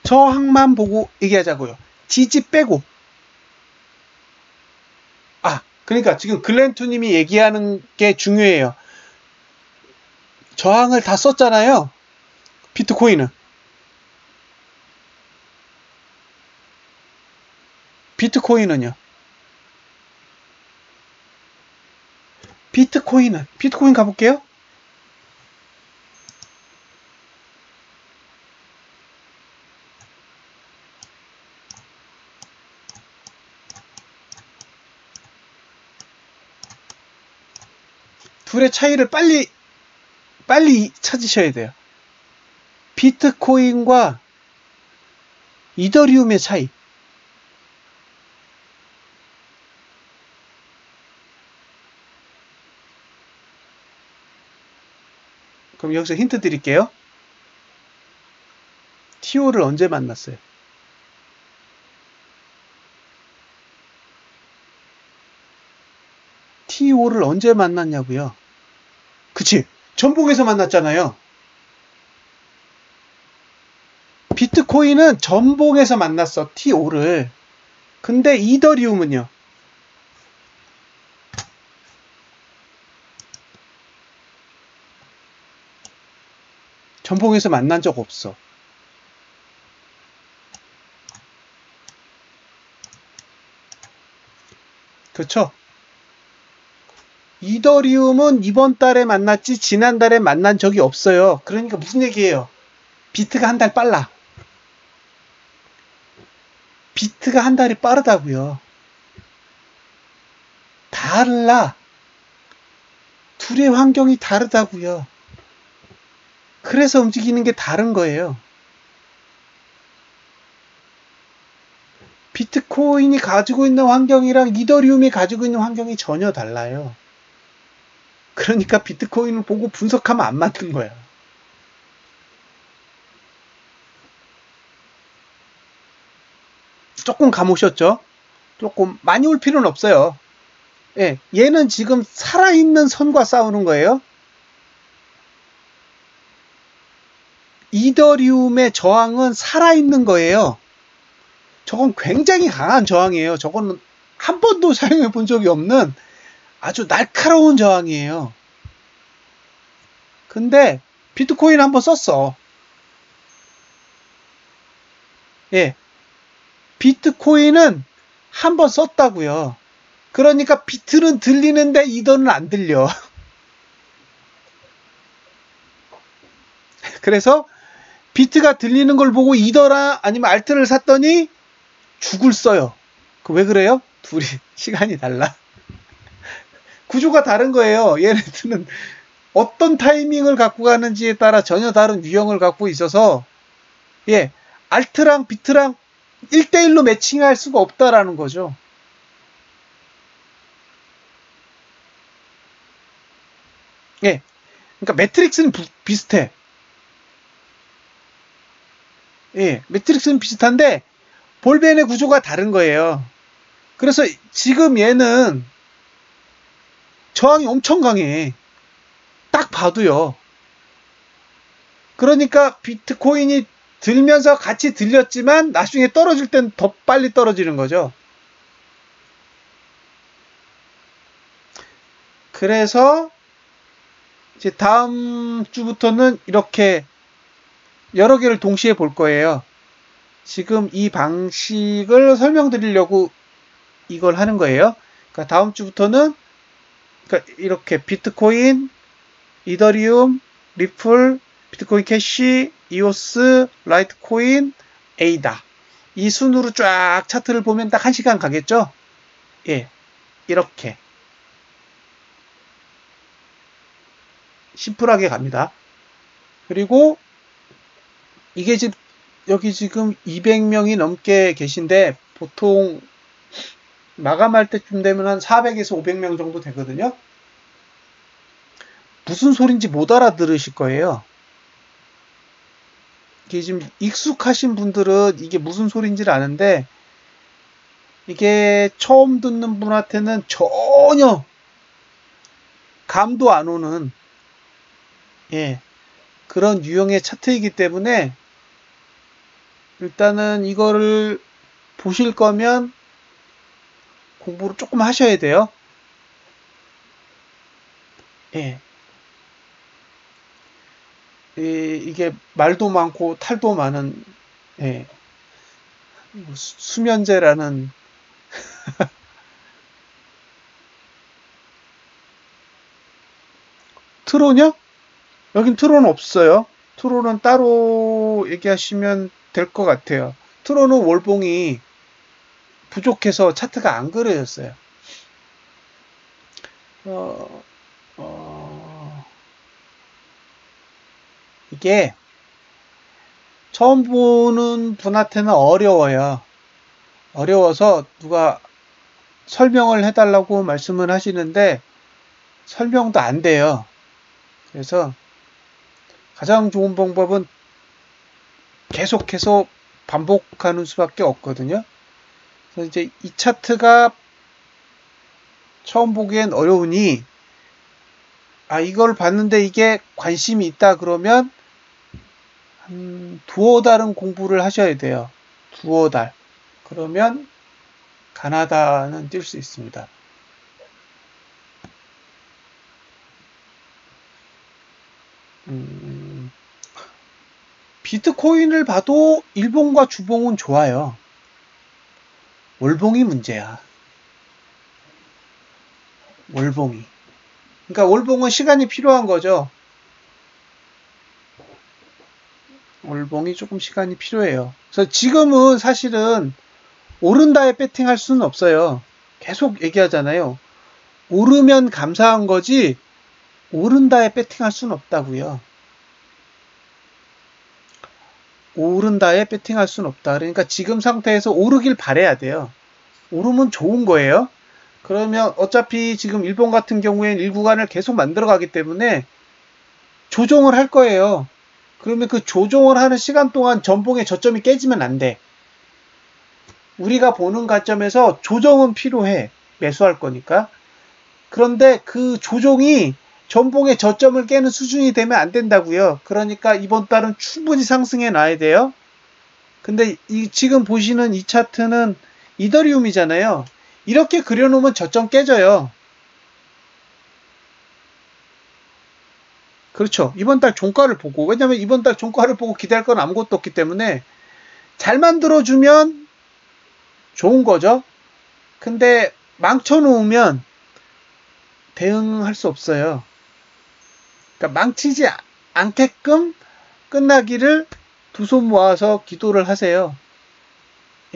저항만 보고 얘기하자고요. 지지 빼고. 그러니까 지금 글렌투님이 얘기하는 게 중요해요. 저항을 다 썼잖아요. 비트코인은. 비트코인은요. 비트코인 가볼게요. 둘의 차이를 빨리 찾으셔야 돼요. 비트코인과 이더리움의 차이. 그럼 여기서 힌트 드릴게요. TO를 언제 만났어요? T5를 언제 만났냐고요? 그치? 전봉에서 만났잖아요. 비트코인은 전봉에서 만났어, T5를. 근데 이더리움은요? 전봉에서 만난 적 없어. 그렇죠? 이더리움은 이번 달에 만났지 지난달에 만난 적이 없어요. 그러니까 무슨 얘기예요? 비트가 한 달 빨라. 비트가 한 달이 빠르다고요. 달라. 둘의 환경이 다르다고요. 그래서 움직이는 게 다른 거예요. 비트코인이 가지고 있는 환경이랑 이더리움이 가지고 있는 환경이 전혀 달라요. 그러니까 비트코인을 보고 분석하면 안 맞는 거야. 조금 감오셨죠? 조금 많이 올 필요는 없어요. 예, 얘는 지금 살아있는 선과 싸우는 거예요. 이더리움의 저항은 살아있는 거예요. 저건 굉장히 강한 저항이에요. 저건 한 번도 사용해 본 적이 없는 아주 날카로운 저항이에요. 근데 비트코인 한번 썼어. 예. 비트코인은 한번 썼다고요. 그러니까 비트는 들리는데 이더는 안 들려. 그래서 비트가 들리는 걸 보고 이더라 아니면 알트를 샀더니 죽을 써요. 왜 그래요? 둘이 시간이 달라. 구조가 다른 거예요. 얘네들은 어떤 타이밍을 갖고 가는지에 따라 전혀 다른 유형을 갖고 있어서 예, 알트랑 비트랑 1대1로 매칭할 수가 없다라는 거죠. 예, 그러니까 매트릭스는 비슷해. 예, 매트릭스는 비슷한데 볼벤의 구조가 다른 거예요. 그래서 지금 얘는 저항이 엄청 강해. 딱 봐도요. 그러니까 비트코인이 들면서 같이 들렸지만 나중에 떨어질 땐 더 빨리 떨어지는 거죠. 그래서 이제 다음 주부터는 이렇게 여러 개를 동시에 볼 거예요. 지금 이 방식을 설명드리려고 이걸 하는 거예요. 그러니까 다음 주부터는 그러니까 이렇게 비트코인, 이더리움, 리플, 비트코인 캐시, 이오스, 라이트코인, 에이다. 이 순으로 쫙 차트를 보면 딱 1시간 가겠죠? 예. 이렇게. 심플하게 갑니다. 그리고 이게 지금 여기 지금 200명이 넘게 계신데 보통 마감할 때쯤 되면 한 400에서 500명 정도 되거든요. 무슨 소린지 못 알아들으실 거예요. 이게 지금 익숙하신 분들은 이게 무슨 소린지를 아는데 이게 처음 듣는 분한테는 전혀 감도 안 오는 예, 그런 유형의 차트이기 때문에 일단은 이거를 보실 거면 공부를 조금 하셔야 돼요. 예. 이게 말도 많고 탈도 많은 예. 수면제라는 트론이요? 여긴 트론 없어요. 트론은 따로 얘기하시면 될 것 같아요. 트론은 월봉이 부족해서 차트가 안 그려졌어요. 이게 처음 보는 분한테는 어려워요. 어려워서 누가 설명을 해달라고 말씀을 하시는데 설명도 안 돼요. 그래서 가장 좋은 방법은 계속해서 반복하는 수밖에 없거든요. 그래서 이제 이 차트가 처음 보기엔 어려우니 이걸 봤는데 이게 관심이 있다 그러면 한 두어 달은 공부를 하셔야 돼요. 두어 달. 그러면 가나다는 뛸 수 있습니다. 비트코인을 봐도 일봉과 주봉은 좋아요. 월봉이 문제야. 월봉이. 그러니까 월봉은 시간이 필요한 거죠. 월봉이 조금 시간이 필요해요. 그래서 지금은 사실은 오른다에 배팅할 수는 없어요. 계속 얘기하잖아요. 오르면 감사한 거지 오른다에 배팅할 수는 없다고요. 오른다에 배팅할 수는 없다. 그러니까 지금 상태에서 오르길 바라야 돼요. 오르면 좋은 거예요. 그러면 어차피 지금 일본 같은 경우에는 1구간을 계속 만들어 가기 때문에 조정을 할 거예요. 그러면 그 조정을 하는 시간 동안 전봉의 저점이 깨지면 안 돼. 우리가 보는 관점에서 조정은 필요해. 매수할 거니까. 그런데 그 조정이 전봉의 저점을 깨는 수준이 되면 안 된다고요. 그러니까 이번 달은 충분히 상승해 놔야 돼요. 근데 지금 보시는 이 차트는 이더리움이잖아요. 이렇게 그려놓으면 저점 깨져요. 그렇죠. 이번 달 종가를 보고, 왜냐면 이번 달 종가를 보고 기대할 건 아무것도 없기 때문에 잘 만들어주면 좋은 거죠. 근데 망쳐놓으면 대응할 수 없어요. 그러니까 망치지 않게끔 끝나기를 두 손 모아서 기도를 하세요.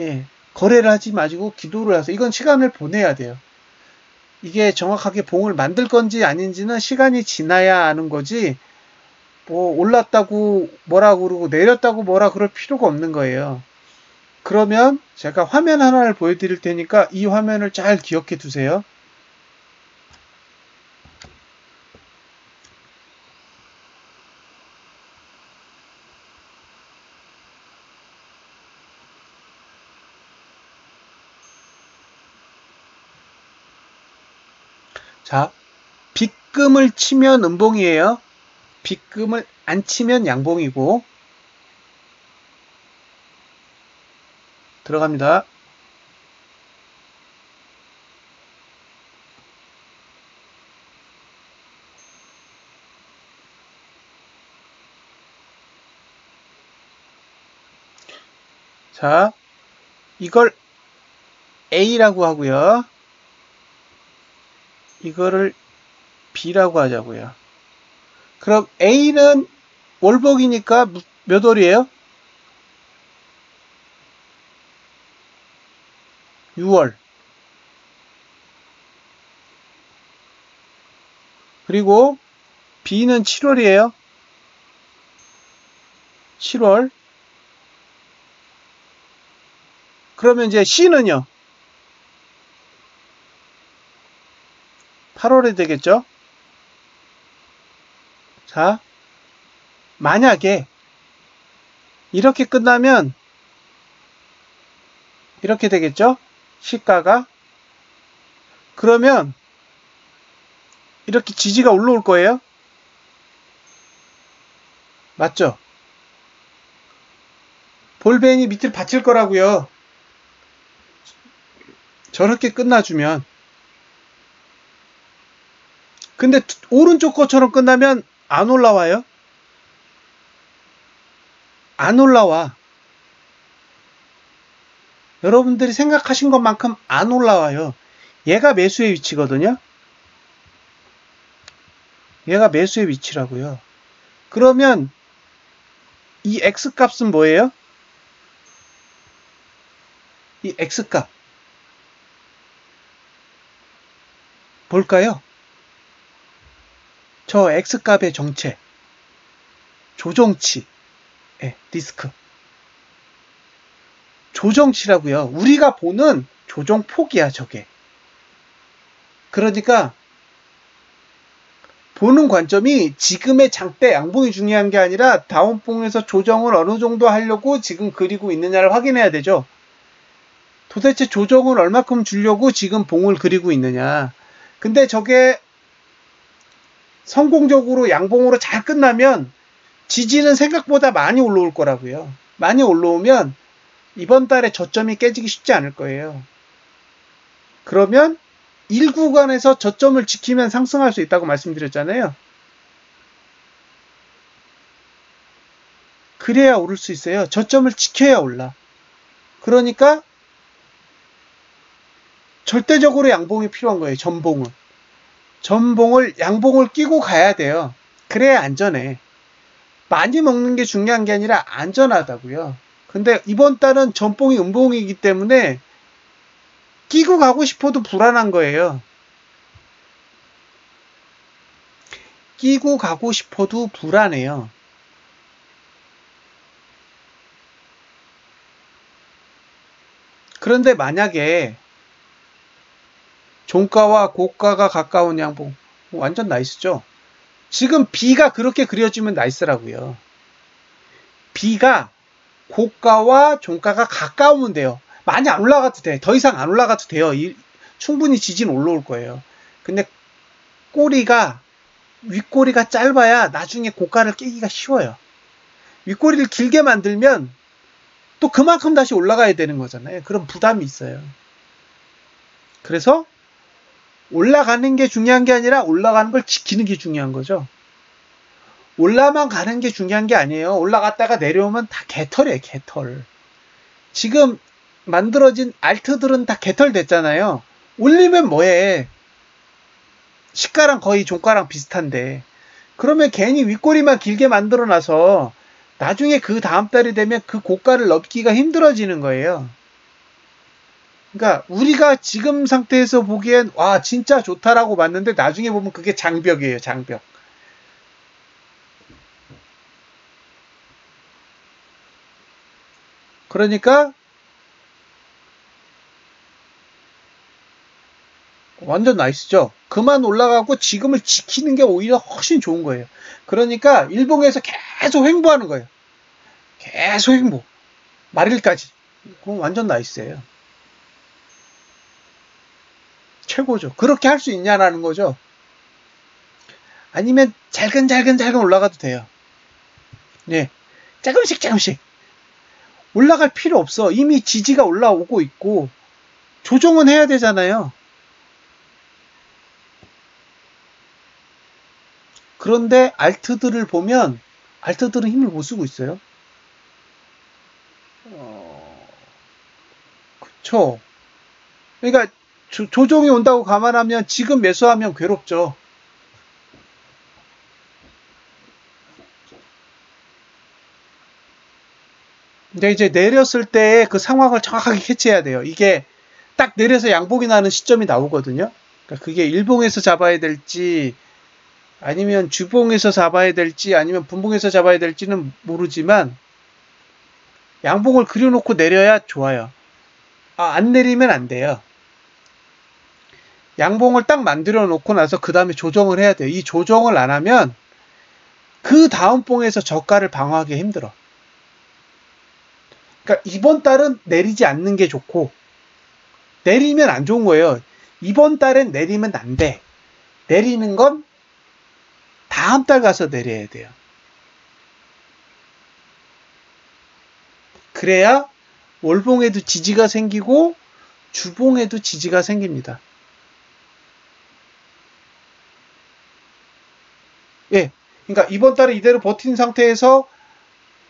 예, 거래를 하지 마시고 기도를 하세요. 이건 시간을 보내야 돼요. 이게 정확하게 봉을 만들 건지 아닌지는 시간이 지나야 아는 거지, 뭐 올랐다고 뭐라 그러고 내렸다고 뭐라 그럴 필요가 없는 거예요. 그러면 제가 화면 하나를 보여드릴 테니까 이 화면을 잘 기억해 두세요. 자, 빗금을 치면 음봉이에요. 빗금을 안 치면 양봉이고. 들어갑니다. 자, 이걸 A라고 하고요. 이거를 B라고 하자고요. 그럼 A는 월봉이니까 몇 월이에요? 6월. 그리고 B는 7월이에요. 7월. 그러면 이제 C는요? 8월이 되겠죠? 자, 만약에 이렇게 끝나면 이렇게 되겠죠? 시가가. 그러면 이렇게 지지가 올라올 거예요. 맞죠? 볼벤이 밑을 받칠 거라고요. 저렇게 끝나주면. 근데 오른쪽 것처럼 끝나면 안 올라와요. 안 올라와. 여러분들이 생각하신 것만큼 안 올라와요. 얘가 매수의 위치거든요. 얘가 매수의 위치라고요. 그러면 이 X값은 뭐예요? 이 X값 뭘까요? 저 X값의 정체, 조정치, 리스크. 조정치라고요. 우리가 보는 조정폭이야, 저게. 그러니까 보는 관점이 지금의 장대 양봉이 중요한 게 아니라 다운봉에서 조정을 어느 정도 하려고 지금 그리고 있느냐를 확인해야 되죠. 도대체 조정을 얼마큼 주려고 지금 봉을 그리고 있느냐. 근데 저게 성공적으로 양봉으로 잘 끝나면 지지는 생각보다 많이 올라올 거라고요. 많이 올라오면 이번 달에 저점이 깨지기 쉽지 않을 거예요. 그러면 1구간에서 저점을 지키면 상승할 수 있다고 말씀드렸잖아요. 그래야 오를 수 있어요. 저점을 지켜야 올라. 그러니까 절대적으로 양봉이 필요한 거예요. 양봉을 끼고 가야 돼요. 그래야 안전해. 많이 먹는 게 중요한 게 아니라 안전하다고요. 근데 이번 달은 전봉이 음봉이기 때문에 끼고 가고 싶어도 불안한 거예요. 끼고 가고 싶어도 불안해요. 그런데 만약에 종가와 고가가 가까운 양봉, 완전 나이스죠? 지금 B가 그렇게 그려지면 나이스라고요. B가 고가와 종가가 가까우면 돼요. 많이 안 올라가도 돼. 더 이상 안 올라가도 돼요. 충분히 지진 올라올 거예요. 근데 윗꼬리가 짧아야 나중에 고가를 깨기가 쉬워요. 윗꼬리를 길게 만들면 또 그만큼 다시 올라가야 되는 거잖아요. 그럼 부담이 있어요. 그래서 올라가는 게 중요한 게 아니라 올라가는 걸 지키는 게 중요한 거죠. 올라만 가는 게 중요한 게 아니에요. 올라갔다가 내려오면 다 개털이에요. 개털. 지금 만들어진 알트들은 다 개털 됐잖아요. 올리면 뭐해. 시가랑 거의 종가랑 비슷한데. 그러면 괜히 윗꼬리만 길게 만들어놔서 나중에 그 다음 달이 되면 그 고가를 넘기가 힘들어지는 거예요. 그러니까 우리가 지금 상태에서 보기엔 와 진짜 좋다라고 봤는데 나중에 보면 그게 장벽이에요. 장벽. 그러니까 완전 나이스죠. 그만 올라가고 지금을 지키는 게 오히려 훨씬 좋은 거예요. 그러니까 일봉에서 계속 횡보하는 거예요. 계속 횡보. 말일까지. 그럼 완전 나이스예요. 최고죠. 그렇게 할 수 있냐라는 거죠. 아니면 잘근 올라가도 돼요. 네. 조금씩. 올라갈 필요 없어. 이미 지지가 올라오고 있고 조정은 해야 되잖아요. 그런데 알트들을 보면 알트들은 힘을 못 쓰고 있어요. 그쵸. 그러니까 조정이 온다고 감안하면 지금 매수하면 괴롭죠. 근데 이제 내렸을 때 그 상황을 정확하게 캐치해야 돼요. 이게 딱 내려서 양봉이 나는 시점이 나오거든요. 그러니까 그게 일봉에서 잡아야 될지 아니면 주봉에서 잡아야 될지 아니면 분봉에서 잡아야 될지는 모르지만 양봉을 그려놓고 내려야 좋아요. 안 내리면 안 돼요. 양봉을 딱 만들어 놓고 나서 그 다음에 조정을 해야 돼요. 이 조정을 안 하면 그 다음 봉에서 저가를 방어하기 힘들어. 그러니까 이번 달은 내리지 않는 게 좋고 내리면 안 좋은 거예요. 이번 달엔 내리면 안 돼. 내리는 건 다음 달 가서 내려야 돼요. 그래야 월봉에도 지지가 생기고 주봉에도 지지가 생깁니다. 예. 그러니까 이번 달에 이대로 버틴 상태에서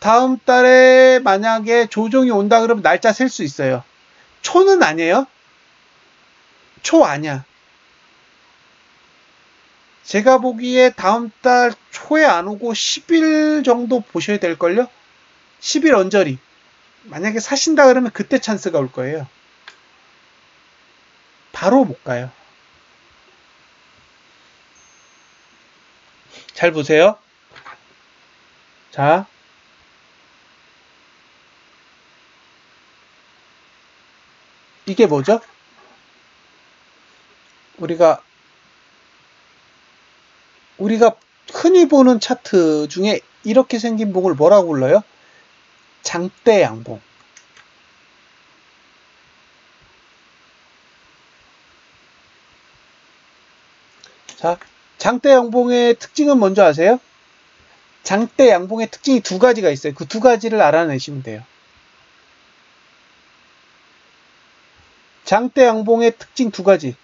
다음 달에 만약에 조정이 온다 그러면 날짜 셀 수 있어요. 초는 아니에요. 초 아니야. 제가 보기에 다음 달 초에 안 오고 10일 정도 보셔야 될걸요? 10일 언저리. 만약에 사신다 그러면 그때 찬스가 올 거예요. 바로 못 가요. 잘 보세요. 자. 이게 뭐죠? 우리가 흔히 보는 차트 중에 이렇게 생긴 봉을 뭐라고 불러요? 장대 양봉. 자, 장대 양봉의 특징은 뭔지 아세요? 장대 양봉의 특징이 두 가지가 있어요. 그 두 가지를 알아내시면 돼요. 장대 양봉의 특징 두 가지.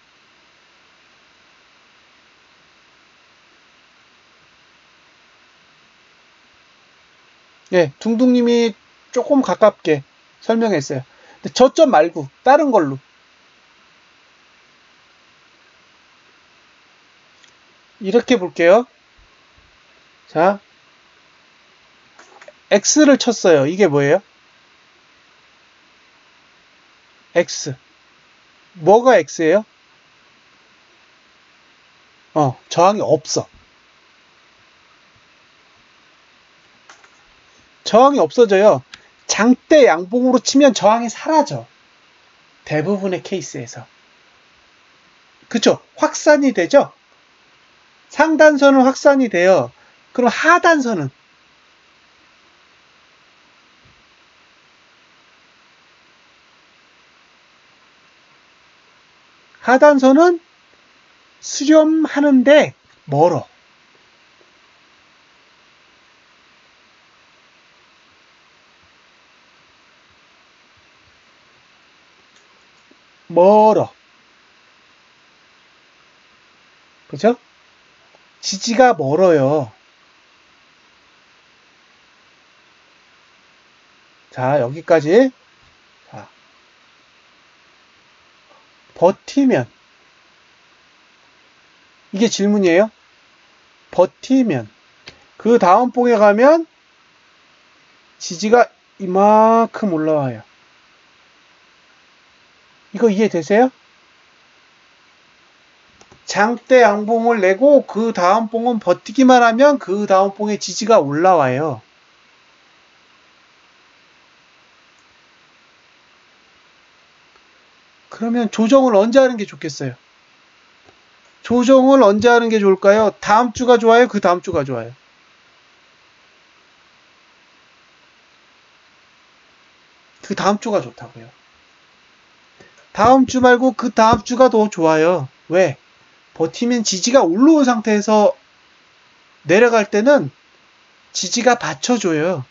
예, 둥둥님이 조금 가깝게 설명했어요. 근데 저점 말고 다른 걸로. 이렇게 볼게요. 자, X를 쳤어요. 이게 뭐예요? X. 뭐가 X예요? 저항이 없어. 저항이 없어져요. 장대 양봉으로 치면 저항이 사라져. 대부분의 케이스에서. 그쵸? 확산이 되죠? 상단선은 확산이 돼요. 그럼 하단선은? 하단선은 수렴하는데 멀어. 멀어. 그죠? 지지가 멀어요. 자, 여기까지. 자, 버티면. 이게 질문이에요. 버티면. 그 다음 봉에 가면 지지가 이만큼 올라와요. 이거 이해되세요? 장대 양봉을 내고 그 다음 봉은 버티기만 하면 그 다음 봉에 지지가 올라와요. 그러면 조정을 언제 하는 게 좋겠어요? 조정을 언제 하는 게 좋을까요? 다음 주가 좋아요? 그 다음 주가 좋아요? 그 다음 주가 좋다고요. 다음 주 말고 그 다음 주가 더 좋아요. 왜? 버티면 지지가 올라온 상태에서 내려갈 때는 지지가 받쳐줘요.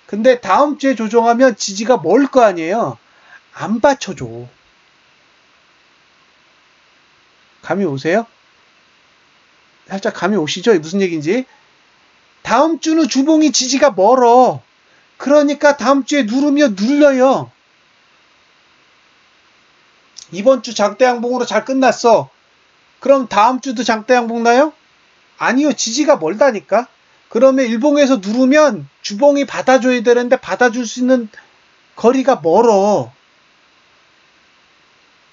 근데 다음 주에 조정하면 지지가 멀 거 아니에요. 안 받쳐줘. 감이 오세요? 살짝 감이 오시죠? 무슨 얘기인지. 다음 주는 주봉이 지지가 멀어. 그러니까 다음 주에 누르면 눌려요. 이번 주 장대 양봉으로 잘 끝났어. 그럼 다음 주도 장대 양봉 나요? 아니요. 지지가 멀다니까. 그러면 일봉에서 누르면 주봉이 받아줘야 되는데 받아줄 수 있는 거리가 멀어.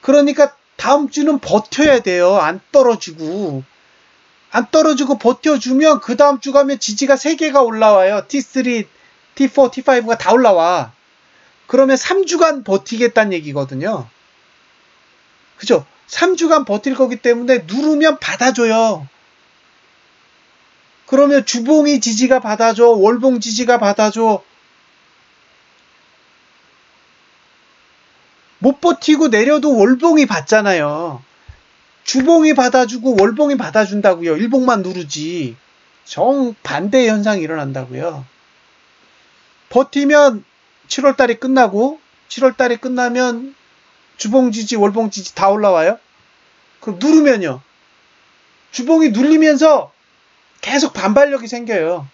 그러니까 다음 주는 버텨야 돼요. 안 떨어지고. 안 떨어지고 버텨주면 그 다음 주 가면 지지가 3개가 올라와요. T3, T4, T5가 다 올라와. 그러면 3주간 버티겠다는 얘기거든요. 그죠? 3주간 버틸 거기 때문에 누르면 받아줘요. 그러면 주봉이 지지가 받아줘. 월봉 지지가 받아줘. 못 버티고 내려도 월봉이 받잖아요. 주봉이 받아주고 월봉이 받아준다고요. 일봉만 누르지. 정반대의 현상이 일어난다고요. 버티면 7월달이 끝나고 7월달이 끝나면 주봉 지지, 월봉 지지 다 올라와요. 그럼 누르면요. 주봉이 눌리면서 계속 반발력이 생겨요.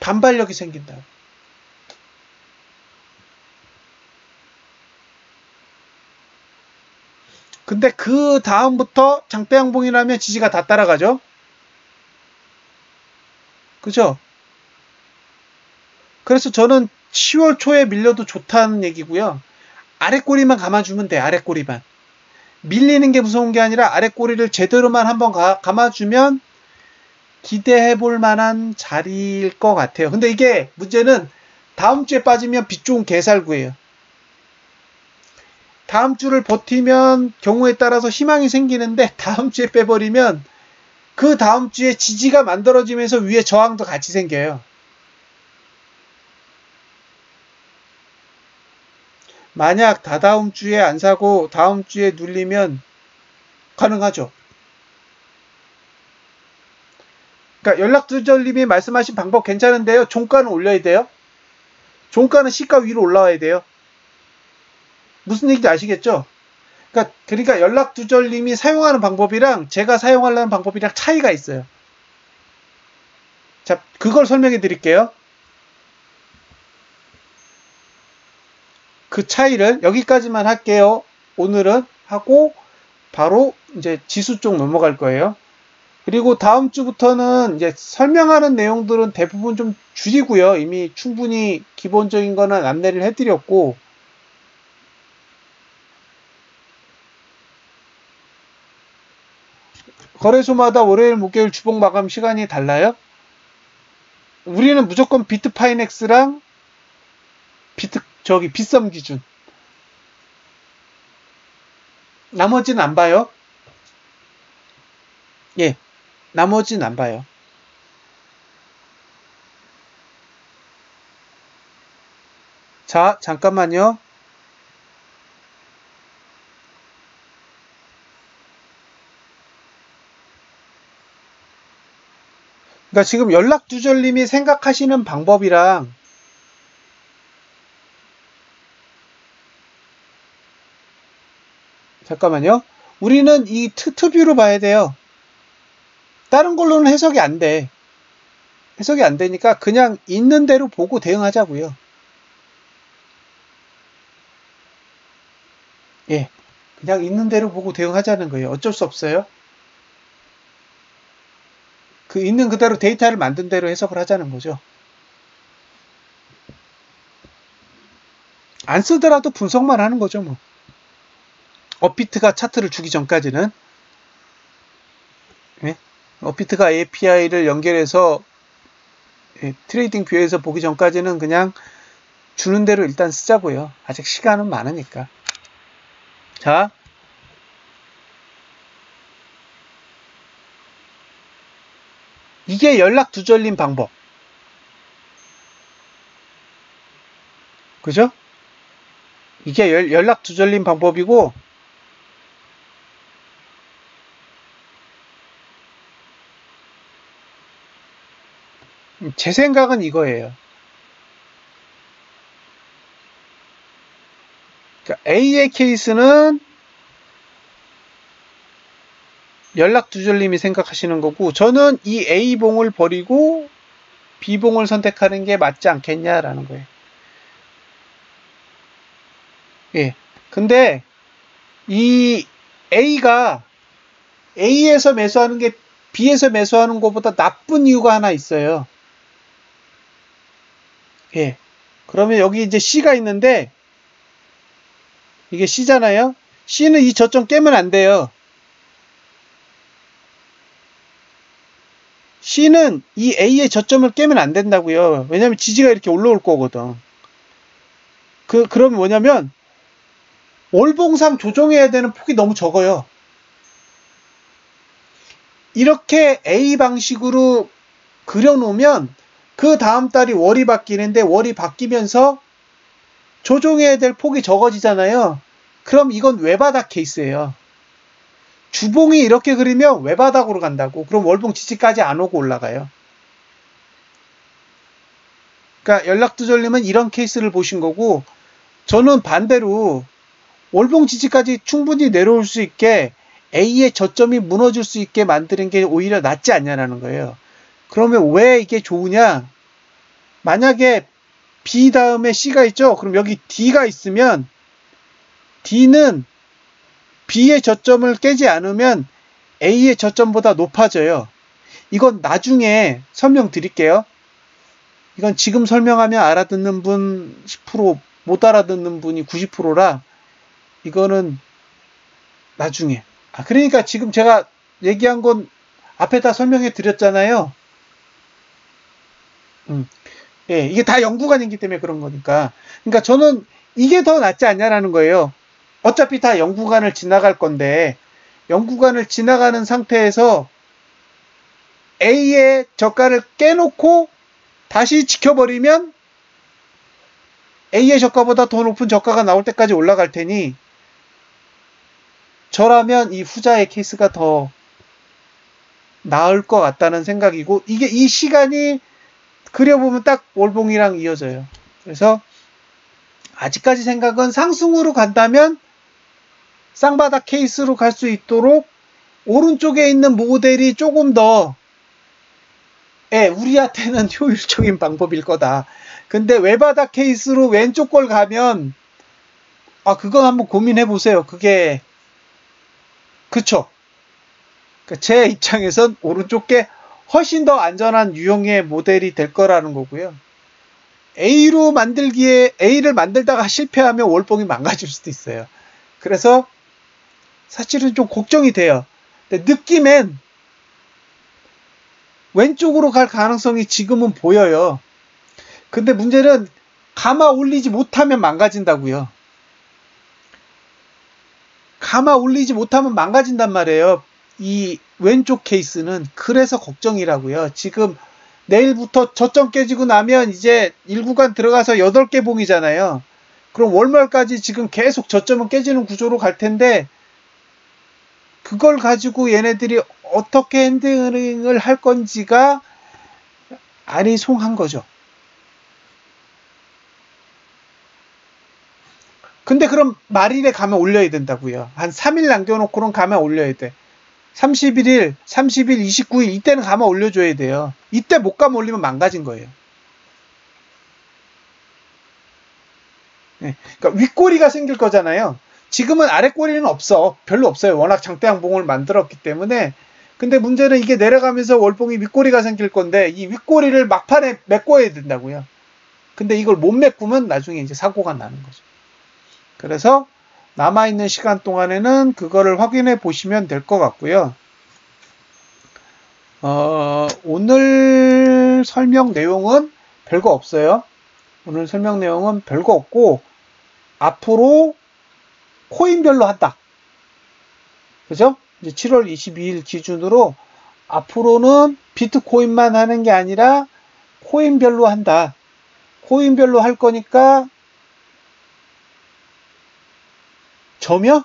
반발력이 생긴다. 근데 그 다음부터 장대 양봉이라면 지지가 다 따라가죠. 그죠? 그래서 저는 10월 초에 밀려도 좋다는 얘기고요. 아랫꼬리만 감아주면 돼. 아랫꼬리만. 밀리는 게 무서운 게 아니라 아랫꼬리를 제대로만 한번 감아주면 기대해볼 만한 자리일 것 같아요. 근데 이게 문제는 다음 주에 빠지면 빛 좋은 개살구예요. 다음 주를 버티면 경우에 따라서 희망이 생기는데 다음 주에 빼버리면 그 다음 주에 지지가 만들어지면서 위에 저항도 같이 생겨요. 만약 다다음 주에 안 사고 다음 주에 눌리면 가능하죠. 그러니까 연락두절님이 말씀하신 방법 괜찮은데요. 종가는 올려야 돼요. 종가는 시가 위로 올라와야 돼요. 무슨 얘기인지 아시겠죠? 그러니까 연락두절님이 사용하는 방법이랑 제가 사용하려는 방법이랑 차이가 있어요. 자, 그걸 설명해 드릴게요. 그 차이를 여기까지만 할게요. 오늘은 하고 바로 이제 지수 쪽 넘어갈 거예요. 그리고 다음 주부터는 이제 설명하는 내용들은 대부분 좀 줄이고요. 이미 충분히 기본적인 거는 안내를 해드렸고, 거래소마다 월요일, 목요일 주봉 마감 시간이 달라요. 우리는 무조건 비트파이넥스랑 빗썸 기준. 나머지는 안 봐요. 예, 나머지는 안 봐요. 자, 잠깐만요. 그러니까 지금 연락두절님이 생각하시는 방법이랑 잠깐만요. 우리는 이 트뷰로 봐야 돼요. 다른 걸로는 해석이 안 돼. 해석이 안 되니까 그냥 있는 대로 보고 대응하자고요. 예, 그냥 있는 대로 보고 대응하자는 거예요. 어쩔 수 없어요. 그 있는 그대로 데이터를 만든 대로 해석을 하자는 거죠. 안 쓰더라도 분석만 하는 거죠, 뭐. 업비트가 차트를 주기 전까지는. 예? 업비트가 API를 연결해서 트레이딩 뷰에서 보기 전까지는 그냥 주는 대로 일단 쓰자고요. 아직 시간은 많으니까. 자, 이게 연락두절림 방법. 그죠? 이게 연락두절림 방법이고, 제 생각은 이거예요. 그러니까 A의 케이스는 연락두절님이 생각하시는 거고, 저는 이 A봉을 버리고 B봉을 선택하는 게 맞지 않겠냐라는 거예요. 예. 근데 이 A가 A에서 매수하는 게 B에서 매수하는 것보다 나쁜 이유가 하나 있어요. 예. 그러면 여기 이제 C가 있는데, 이게 C잖아요? C는 이 저점 깨면 안 돼요. C는 이 A의 저점을 깨면 안 된다고요. 왜냐면 지지가 이렇게 올라올 거거든. 그러면 뭐냐면, 월봉상 조정해야 되는 폭이 너무 적어요. 이렇게 A 방식으로 그려놓으면, 그 다음 달이 월이 바뀌는데, 월이 바뀌면서 조정해야 될 폭이 적어지잖아요. 그럼 이건 외바닥 케이스예요. 주봉이 이렇게 그리면 외바닥으로 간다고. 그럼 월봉 지지까지 안 오고 올라가요. 그러니까 연락두절님은 이런 케이스를 보신 거고, 저는 반대로 월봉 지지까지 충분히 내려올 수 있게 A의 저점이 무너질 수 있게 만드는 게 오히려 낫지 않냐라는 거예요. 그러면 왜 이게 좋으냐? 만약에 B 다음에 C가 있죠? 그럼 여기 D가 있으면 D는 B의 저점을 깨지 않으면 A의 저점보다 높아져요. 이건 나중에 설명드릴게요. 이건 지금 설명하면 알아듣는 분 10%, 못 알아듣는 분이 90%라 이거는 나중에. 그러니까 지금 제가 얘기한 건 앞에다 설명해 드렸잖아요. 예, 이게 다 연구관이기 때문에 그런 거니까. 그러니까 저는 이게 더 낫지 않냐라는 거예요. 어차피 다 연구관을 지나갈 건데, 연구관을 지나가는 상태에서 A의 저가를 깨놓고 다시 지켜버리면 A의 저가보다 더 높은 저가가 나올 때까지 올라갈 테니 저라면 이 후자의 케이스가 더 나을 것 같다는 생각이고, 이게 이 시간이 그려보면 딱 월봉이랑 이어져요. 그래서 아직까지 생각은 상승으로 간다면 쌍바닥 케이스로 갈 수 있도록 오른쪽에 있는 모델이 조금 더 우리한테는 효율적인 방법일 거다. 근데 외바닥 케이스로 왼쪽 걸 가면 그건 한번 고민해 보세요. 그게 그쵸? 제 입장에선 오른쪽 게 훨씬 더 안전한 유형의 모델이 될 거라는 거고요. A를 만들다가 실패하면 월봉이 망가질 수도 있어요. 그래서 사실은 좀 걱정이 돼요. 근데 느낌엔 왼쪽으로 갈 가능성이 지금은 보여요. 근데 문제는 감아 올리지 못하면 망가진다고요. 감아 올리지 못하면 망가진단 말이에요. 이 왼쪽 케이스는. 그래서 걱정이라고요. 지금 내일부터 저점 깨지고 나면 이제 1구간 들어가서 8개 봉이잖아요. 그럼 월말까지 지금 계속 저점은 깨지는 구조로 갈 텐데 그걸 가지고 얘네들이 어떻게 핸들링을 할 건지가 아리송한 거죠. 근데 그럼 말일에 가면 올려야 된다고요. 한 3일 남겨놓고는 가면 올려야 돼. 31일, 30일, 29일 이때는 가면 올려줘야 돼요. 이때 못 가면 올리면 망가진 거예요. 네. 그러니까 윗꼬리가 생길 거잖아요. 지금은 아랫꼬리는 없어. 별로 없어요. 워낙 장대양봉을 만들었기 때문에. 근데 문제는 이게 내려가면서 월봉이 윗꼬리가 생길 건데 이 윗꼬리를 막판에 메꿔야 된다고요. 근데 이걸 못 메꾸면 나중에 이제 사고가 나는 거죠. 그래서 남아있는 시간 동안에는 그거를 확인해 보시면 될 것 같고요. 오늘 설명 내용은 별거 없어요. 오늘 설명 내용은 별거 없고 앞으로 코인별로 한다. 그죠? 이제 7월 22일 기준으로 앞으로는 비트코인만 하는 게 아니라 코인별로 한다. 코인별로 할 거니까 점이요?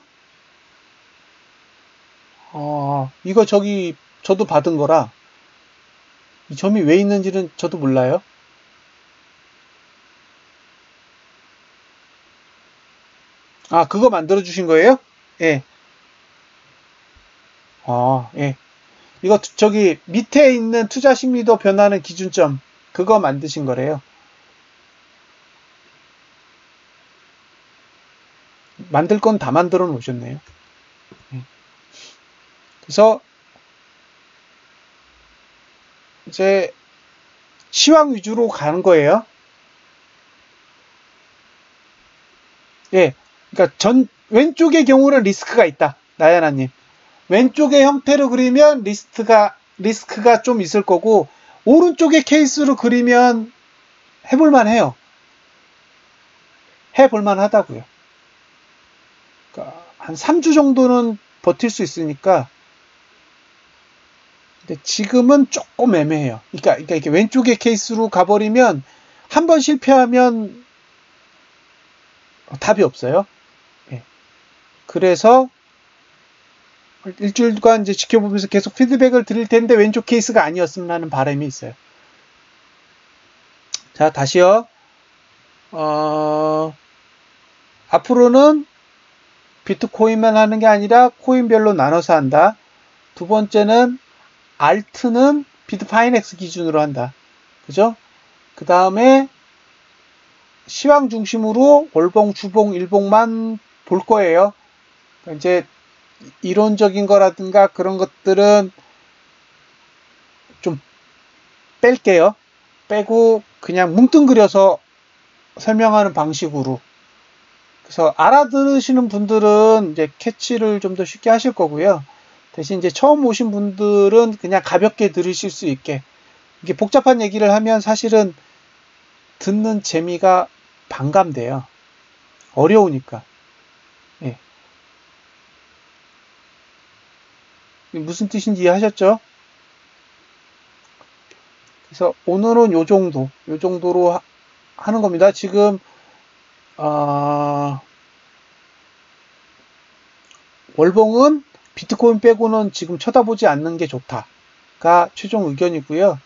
이거 저도 받은 거라 이 점이 왜 있는지는 저도 몰라요. 그거 만들어 주신 거예요? 예. 예. 이거 저기 밑에 있는 투자 심리도 변하는 기준점 그거 만드신 거래요. 만들 건 다 만들어 놓으셨네요. 그래서 이제 시황 위주로 가는 거예요. 예. 그러니까 왼쪽의 경우는 리스크가 있다. 나야나님. 왼쪽의 형태로 그리면 리스크가 좀 있을 거고, 오른쪽의 케이스로 그리면 해볼만 해요. 해볼만 하다고요. 그러니까 한 3주 정도는 버틸 수 있으니까, 근데 지금은 조금 애매해요. 그러니까 이렇게 왼쪽의 케이스로 가버리면, 한 번 실패하면 답이 없어요. 예. 그래서 일주일간 이제 지켜보면서 계속 피드백을 드릴 텐데 왼쪽 케이스가 아니었으면 하는 바람이 있어요. 자, 다시요. 앞으로는 비트코인만 하는 게 아니라 코인별로 나눠서 한다. 두 번째는 알트는 비트파이넥스 기준으로 한다. 그죠? 그 다음에 시황 중심으로 월봉, 주봉, 일봉만 볼 거예요. 이제 이론적인 거라든가 그런 것들은 좀 뺄게요. 빼고 그냥 뭉뚱그려서 설명하는 방식으로. 그래서 알아들으시는 분들은 이제 캐치를 좀 더 쉽게 하실 거고요. 대신 이제 처음 오신 분들은 그냥 가볍게 들으실 수 있게. 이게 복잡한 얘기를 하면 사실은 듣는 재미가 반감돼요. 어려우니까. 예. 무슨 뜻인지 이해하셨죠? 그래서 오늘은 요 정도로 하는 겁니다. 지금 월봉은 비트코인 빼고는 지금 쳐다보지 않는 게 좋다가 최종 의견이고요.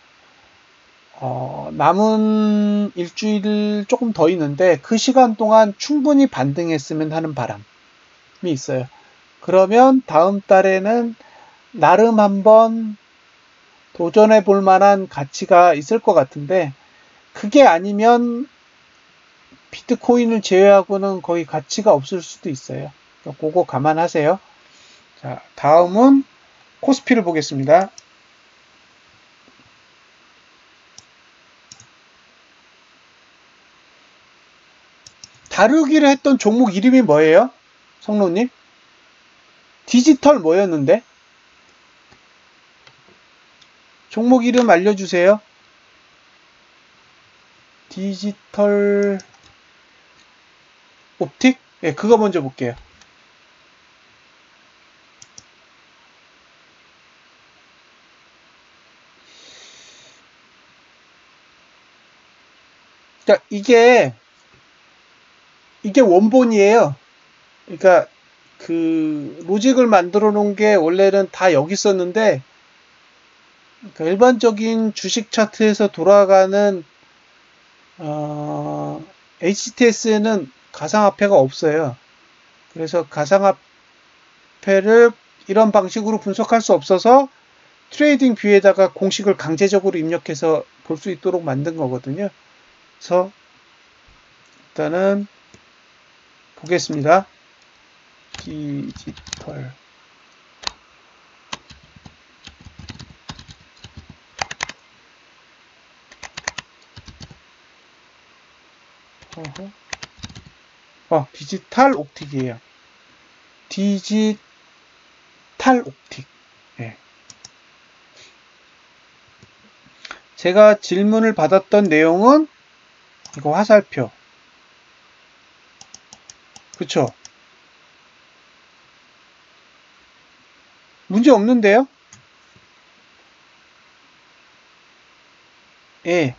남은 일주일 조금 더 있는데 그 시간 동안 충분히 반등했으면 하는 바람이 있어요. 그러면 다음 달에는 나름 한번 도전해 볼 만한 가치가 있을 것 같은데, 그게 아니면 비트코인을 제외하고는 거의 가치가 없을 수도 있어요. 그거 감안하세요. 자, 다음은 코스피를 보겠습니다. 다루기를 했던 종목 이름이 뭐예요? 성로님? 디지털 뭐였는데? 종목 이름 알려주세요. 디지털 옵틱? 네, 그거 먼저 볼게요. 그러니까 이게 원본이에요. 그러니까 그 로직을 만들어 놓은 게 원래는 다 여기 있었는데, 그러니까 일반적인 주식 차트에서 돌아가는 HTS에는 가상화폐가 없어요. 그래서 가상화폐를 이런 방식으로 분석할 수 없어서 트레이딩 뷰에다가 공식을 강제적으로 입력해서 볼 수 있도록 만든 거거든요. 그래서 일단은 보겠습니다. 디지털 디지털 옵틱이에요. 디지털 옵틱. 네. 제가 질문을 받았던 내용은 이거 화살표. 그쵸? 문제 없는데요? 예.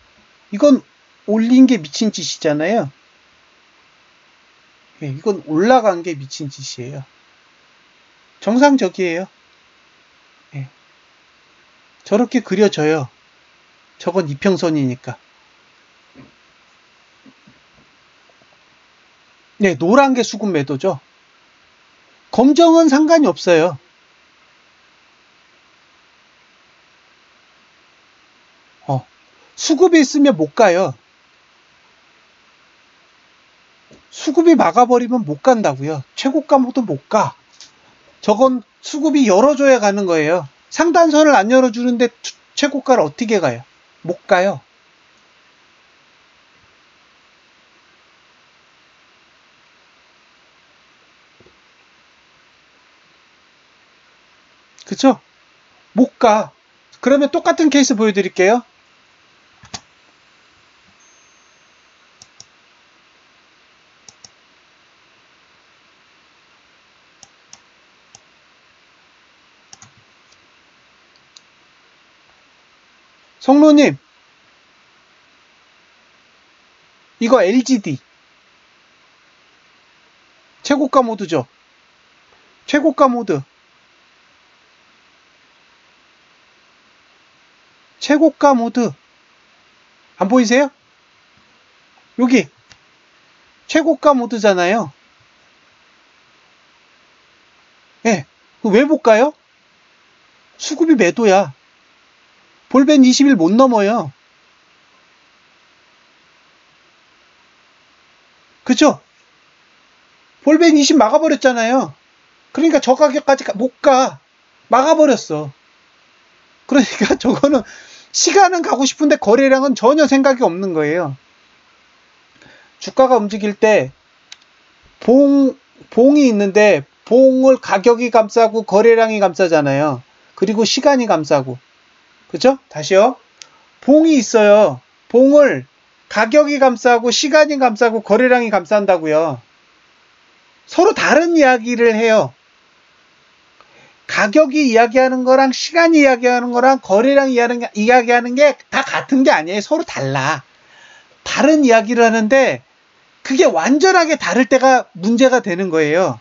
이건 올린 게 미친 짓이잖아요. 예, 이건 올라간 게 미친 짓이에요. 정상적이에요. 예. 저렇게 그려져요. 저건 이평선이니까. 네, 노란 게 수급 매도죠. 검정은 상관이 없어요. 수급이 있으면 못 가요. 수급이 막아버리면 못 간다고요. 최고가 모두 못 가. 저건 수급이 열어줘야 가는 거예요. 상단선을 안 열어주는데 최고가를 어떻게 가요? 못 가요. 그쵸? 못 가. 그러면 똑같은 케이스 보여드릴게요. 성로님, 이거 LGD 최고가 모드죠. 최고가 모드. 최고가 모드. 안 보이세요? 여기 최고가 모드잖아요. 예. 왜 못 가요? 수급이 매도야. 볼벤 20일 못 넘어요. 그쵸? 볼벤 20 막아버렸잖아요. 그러니까 저 가격까지 못 가. 막아버렸어. 그러니까 저거는 시간은 가고 싶은데 거래량은 전혀 생각이 없는 거예요. 주가가 움직일 때 봉이 있는데 봉을 가격이 감싸고 거래량이 감싸잖아요. 그리고 시간이 감싸고. 그죠? 다시요. 봉이 있어요. 봉을 가격이 감싸고 시간이 감싸고 거래량이 감싼다고요. 서로 다른 이야기를 해요. 가격이 이야기하는 거랑 시간이 이야기하는 거랑 거래량 이야기하는 게 다 같은 게 아니에요. 서로 달라. 다른 이야기를 하는데 그게 완전하게 다를 때가 문제가 되는 거예요.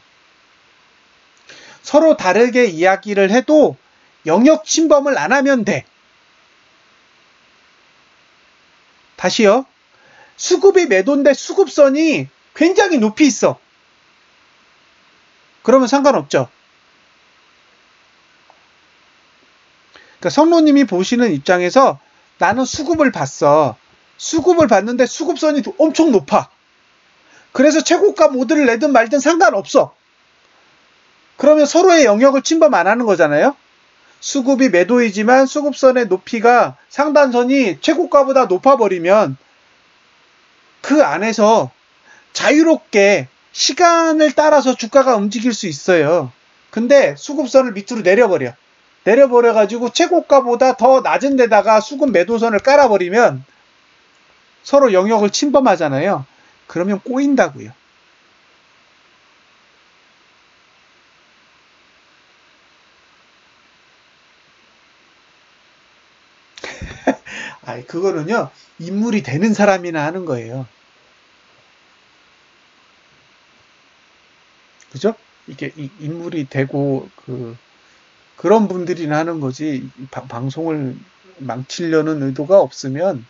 서로 다르게 이야기를 해도 영역 침범을 안 하면 돼. 다시요. 수급이 매도인데 수급선이 굉장히 높이 있어. 그러면 상관없죠. 그러니까 성로님이 보시는 입장에서 나는 수급을 봤어. 수급을 봤는데 수급선이 엄청 높아. 그래서 최고가 모드를 내든 말든 상관없어. 그러면 서로의 영역을 침범 안 하는 거잖아요. 수급이 매도이지만 수급선의 높이가 상단선이 최고가보다 높아버리면 그 안에서 자유롭게 시간을 따라서 주가가 움직일 수 있어요. 근데 수급선을 밑으로 내려버려가지고 최고가보다 더 낮은 데다가 수급 매도선을 깔아버리면 서로 영역을 침범하잖아요. 그러면 꼬인다고요. 아이, 그거는요, 인물이 되는 사람이나 하는 거예요. 그죠? 이게 인물이 되고, 그런 분들이나 하는 거지, 방송을 망치려는 의도가 없으면,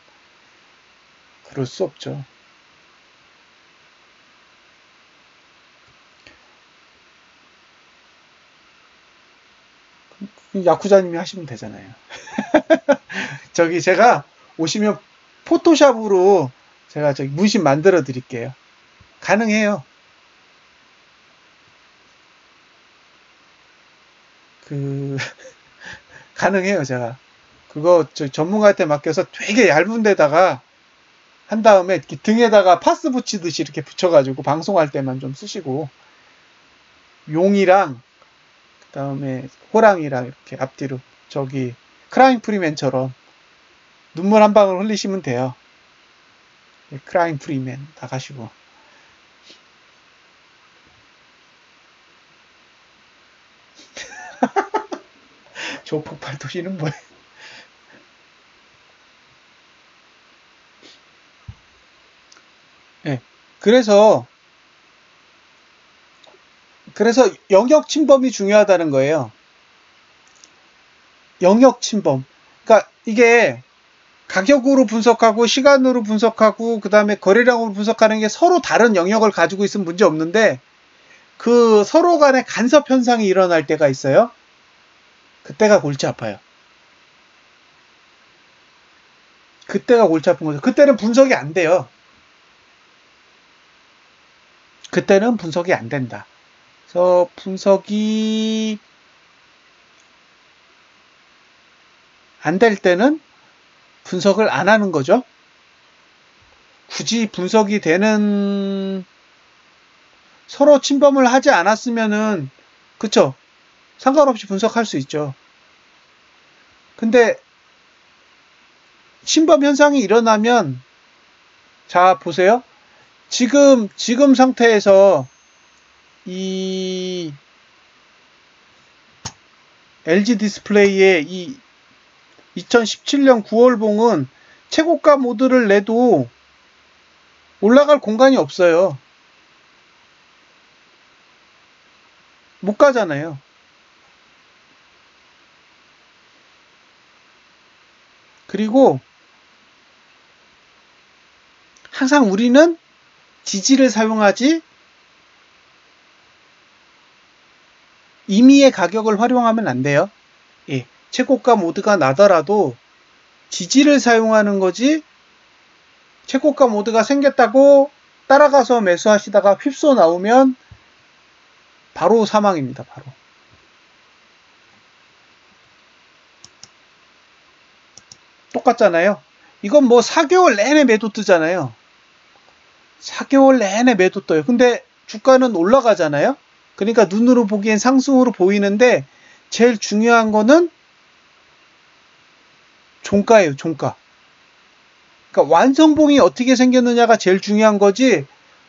그럴 수 없죠. 야쿠자님이 하시면 되잖아요. 저기 제가 오시면 포토샵으로 제가 저기 문신 만들어 드릴게요. 가능해요. 가능해요, 제가. 그거 저 전문가한테 맡겨서 되게 얇은 데다가 한 다음에 등에다가 파스 붙이듯이 이렇게 붙여가지고 방송할 때만 좀 쓰시고, 용이랑 그 다음에 호랑이랑 이렇게 앞뒤로 저기 크라잉 프리맨처럼 눈물 한 방울 흘리시면 돼요. 크라잉 프리맨 나가시고. 조폭발 도시는 뭐예요? 네. 그래서 영역 침범이 중요하다는 거예요. 영역 침범. 그러니까 이게 가격으로 분석하고 시간으로 분석하고 그다음에 거래량으로 분석하는 게 서로 다른 영역을 가지고 있으면 문제 없는데 그 서로 간에 간섭 현상이 일어날 때가 있어요. 그때가 골치 아파요. 그때가 골치 아픈 거죠. 그때는 분석이 안 돼요. 그때는 분석이 안 된다. 그래서 분석이 안 될 때는 분석을 안 하는 거죠. 굳이 분석이 되는 서로 침범을 하지 않았으면은 그쵸? 상관없이 분석할 수 있죠. 근데 침범 현상이 일어나면 자 보세요. 지금 상태에서 이 LG 디스플레이의 이 2017년 9월봉은 최고가 모드를 내도 올라갈 공간이 없어요. 못 가잖아요. 그리고 항상 우리는 지지를 사용하지 임의의 가격을 활용하면 안 돼요. 예, 최고가 모드가 나더라도 지지를 사용하는 거지 최고가 모드가 생겼다고 따라가서 매수하시다가 휩써 나오면 바로 사망입니다. 바로. 똑같잖아요. 이건 뭐 4개월 내내 매도 뜨잖아요. 4개월 내내 매도 떠요. 근데 주가는 올라가잖아요. 그러니까 눈으로 보기엔 상승으로 보이는데 제일 중요한 거는 종가예요. 종가. 그러니까 완성봉이 어떻게 생겼느냐가 제일 중요한 거지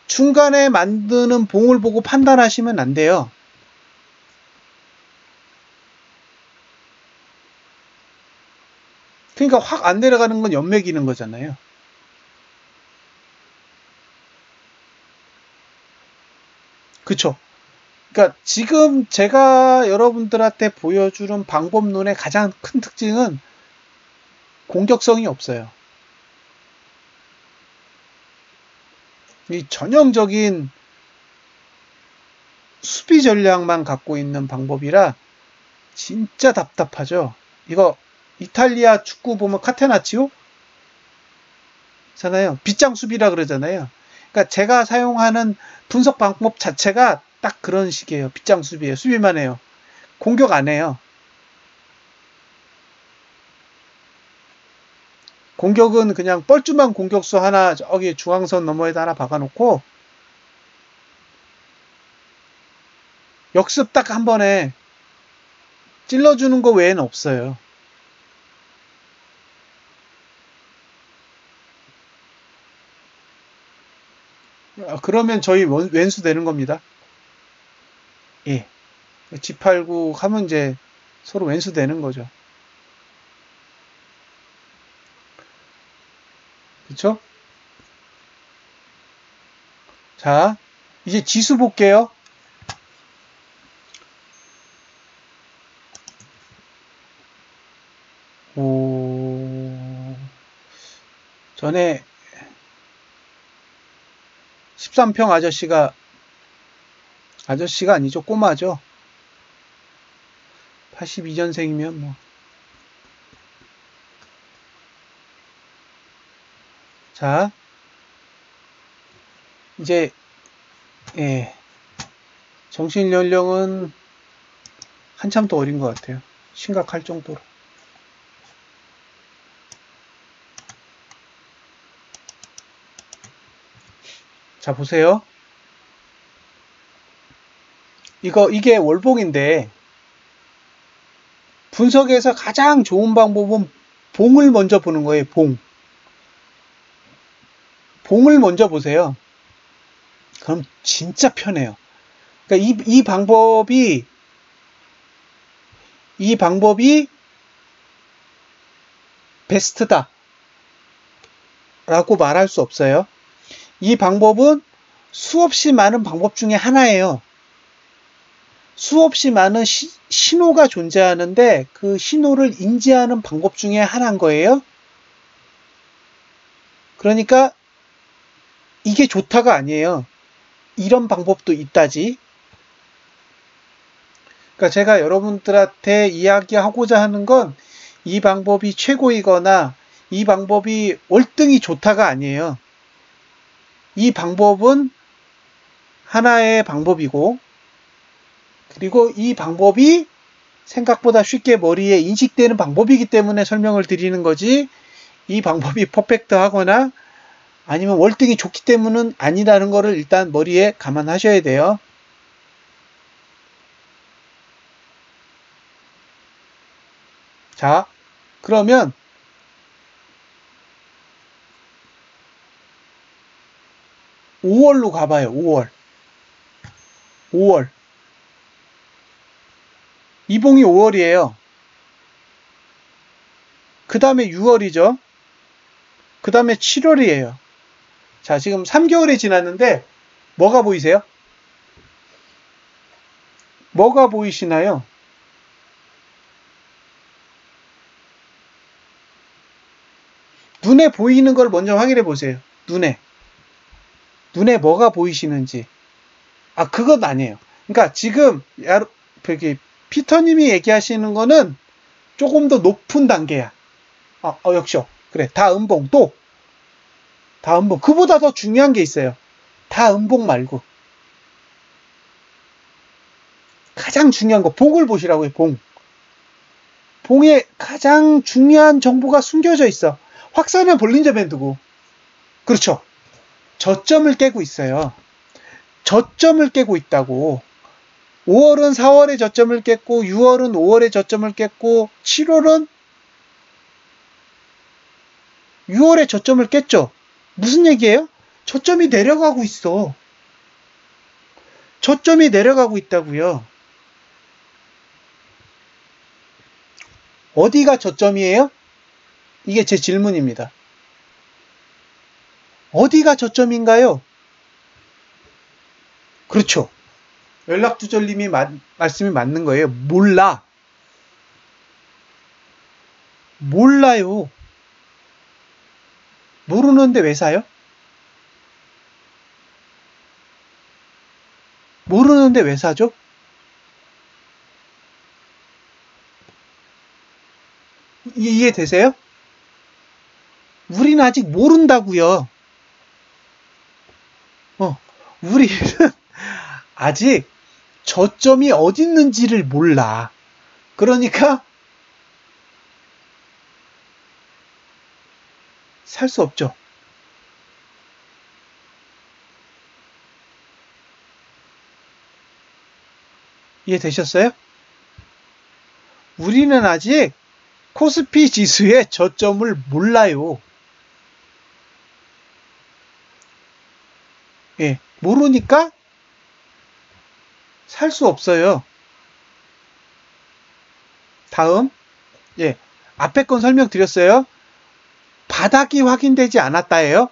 중간에 만드는 봉을 보고 판단하시면 안 돼요. 그러니까 확 안 내려가는 건 연맥이는 거잖아요. 그쵸? 그러니까 지금 제가 여러분들한테 보여주는 방법론의 가장 큰 특징은 공격성이 없어요. 이 전형적인 수비 전략만 갖고 있는 방법이라 진짜 답답하죠. 이거 이탈리아 축구 보면 카테나치오? 잖아요. 빗장 수비라 그러잖아요. 그러니까 제가 사용하는 분석 방법 자체가 딱 그런 식이에요. 빗장 수비예요. 수비만 해요. 공격 안 해요. 공격은 그냥 뻘쭘한 공격수 하나 저기 중앙선 너머에다 하나 박아놓고 역습 딱 한 번에 찔러주는 거 외에는 없어요. 그러면 저희 왼수 되는 겁니다. 예. G89 하면 이제 서로 왼수 되는 거죠. 그쵸? 자, 이제 지수 볼게요. 전에 13평 아저씨가 아니죠. 꼬마죠. 82년생이면 뭐. 자, 이제 예, 정신 연령은 한참 더 어린 것 같아요. 심각할 정도로. 자, 보세요. 이게 월봉인데, 분석에서 가장 좋은 방법은 봉을 먼저 보는 거예요, 봉. 봉을 먼저 보세요. 그럼 진짜 편해요. 그러니까 이 방법이 베스트다. 라고 말할 수 없어요. 이 방법은 수없이 많은 방법 중에 하나예요. 수없이 많은 신호가 존재하는데 그 신호를 인지하는 방법 중에 하나인 거예요. 그러니까 이게 좋다가 아니에요. 이런 방법도 있다지. 그러니까 제가 여러분들한테 이야기하고자 하는 건 이 방법이 최고이거나 이 방법이 월등히 좋다가 아니에요. 이 방법은 하나의 방법이고, 그리고 이 방법이 생각보다 쉽게 머리에 인식되는 방법이기 때문에 설명을 드리는 거지, 이 방법이 퍼펙트하거나 아니면 월등히 좋기 때문은 아니라는 거를 일단 머리에 감안하셔야 돼요. 자, 그러면 5월로 가봐요. 5월. 이봉이 5월이에요. 그 다음에 6월이죠. 그 다음에 7월이에요. 자, 지금 3개월이 지났는데 뭐가 보이세요? 뭐가 보이시나요? 눈에 보이는 걸 먼저 확인해 보세요. 눈에 뭐가 보이시는지. 아, 그건 아니에요. 그러니까 지금 피터님이 얘기하시는 거는 조금 더 높은 단계야. 역시요. 그래, 다음봉 또. 다음봉. 그보다 더 중요한 게 있어요. 다음봉 말고. 가장 중요한 거, 봉을 보시라고요, 봉. 봉에 가장 중요한 정보가 숨겨져 있어. 확산은 볼린저 밴드고. 그렇죠. 저점을 깨고 있어요. 저점을 깨고 있다고. 5월은 4월에 저점을 깼고, 6월은 5월에 저점을 깼고, 7월은 6월에 저점을 깼죠. 무슨 얘기예요? 저점이 내려가고 있어. 저점이 내려가고 있다고요. 어디가 저점이에요? 이게 제 질문입니다. 어디가 저점인가요? 그렇죠. 연락두절님이 말씀이 맞는 거예요. 몰라. 몰라요. 모르는데 왜 사요? 모르는데 왜 사죠? 이해되세요? 우리는 아직 모른다고요. 우리는 아직 저점이 어디 있는지를 몰라. 그러니까 살 수 없죠. 이해되셨어요? 우리는 아직 코스피 지수의 저점을 몰라요. 예, 모르니까 살 수 없어요. 다음, 예, 앞에 건 설명드렸어요. 바닥이 확인되지 않았다예요.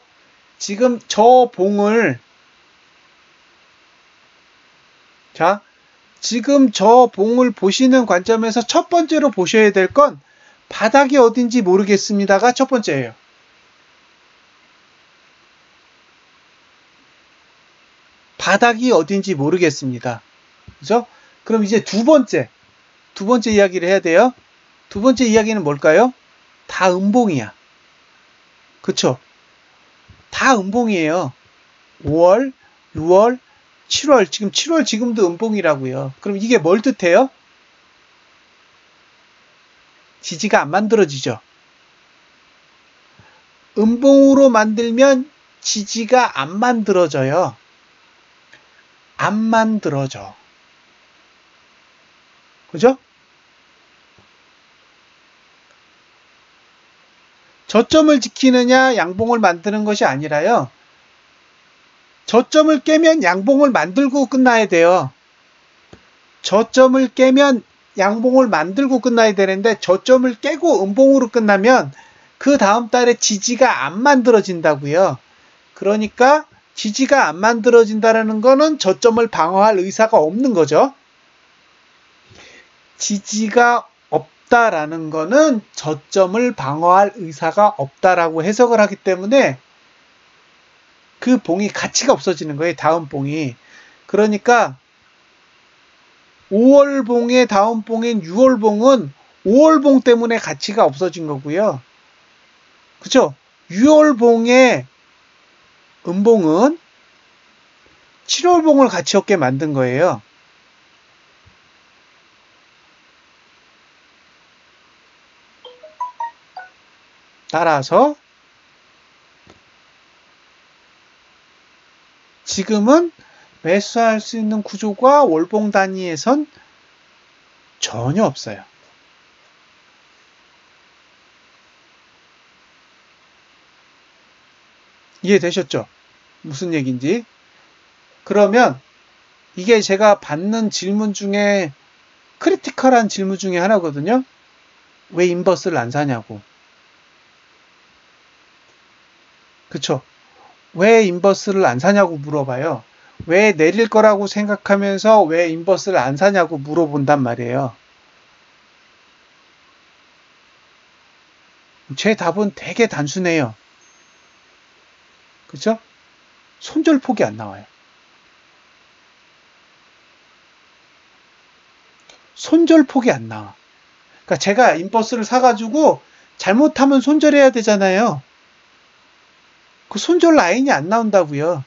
지금 저 봉을, 자, 지금 저 봉을 보시는 관점에서 첫 번째로 보셔야 될 건 바닥이 어딘지 모르겠습니다가 첫 번째예요. 바닥이 어딘지 모르겠습니다. 그죠? 그럼 이제 두 번째 이야기를 해야 돼요. 두 번째 이야기는 뭘까요? 다 음봉이야. 그쵸? 다 음봉이에요. 5월, 6월, 7월, 지금 7월 지금도 음봉이라고요. 그럼 이게 뭘 뜻해요? 지지가 안 만들어지죠. 음봉으로 만들면 지지가 안 만들어져요. 안 만들어져. 그죠? 저점을 지키느냐 양봉을 만드는 것이 아니라요. 저점을 깨면 양봉을 만들고 끝나야 돼요. 저점을 깨면 양봉을 만들고 끝나야 되는데 저점을 깨고 음봉으로 끝나면 그 다음 달에 지지가 안 만들어진다고요. 그러니까 지지가 안 만들어진다는 거는 저점을 방어할 의사가 없는 거죠. 지지가 없다라는 거는 저점을 방어할 의사가 없다라고 해석을 하기 때문에 그 봉이 가치가 없어지는 거예요. 다음 봉이. 그러니까 5월 봉의 다음 봉인 6월 봉은 5월 봉 때문에 가치가 없어진 거고요. 그쵸? 6월 봉의 음봉은 7월 봉을 가치 없게 만든 거예요. 따라서 지금은 매수할 수 있는 구조가 월봉 단위에선 전혀 없어요. 이해되셨죠? 무슨 얘기인지. 그러면 이게 제가 받는 질문 중에 크리티컬한 질문 중에 하나거든요. 왜 인버스를 안 사냐고. 그쵸? 왜 인버스를 안 사냐고 물어봐요. 왜 내릴 거라고 생각하면서 왜 인버스를 안 사냐고 물어본단 말이에요. 제 답은 되게 단순해요. 그쵸? 손절폭이 안 나와요. 손절폭이 안 나와. 그러니까 제가 인버스를 사가지고 잘못하면 손절해야 되잖아요. 그 손절 라인이 안 나온다고요.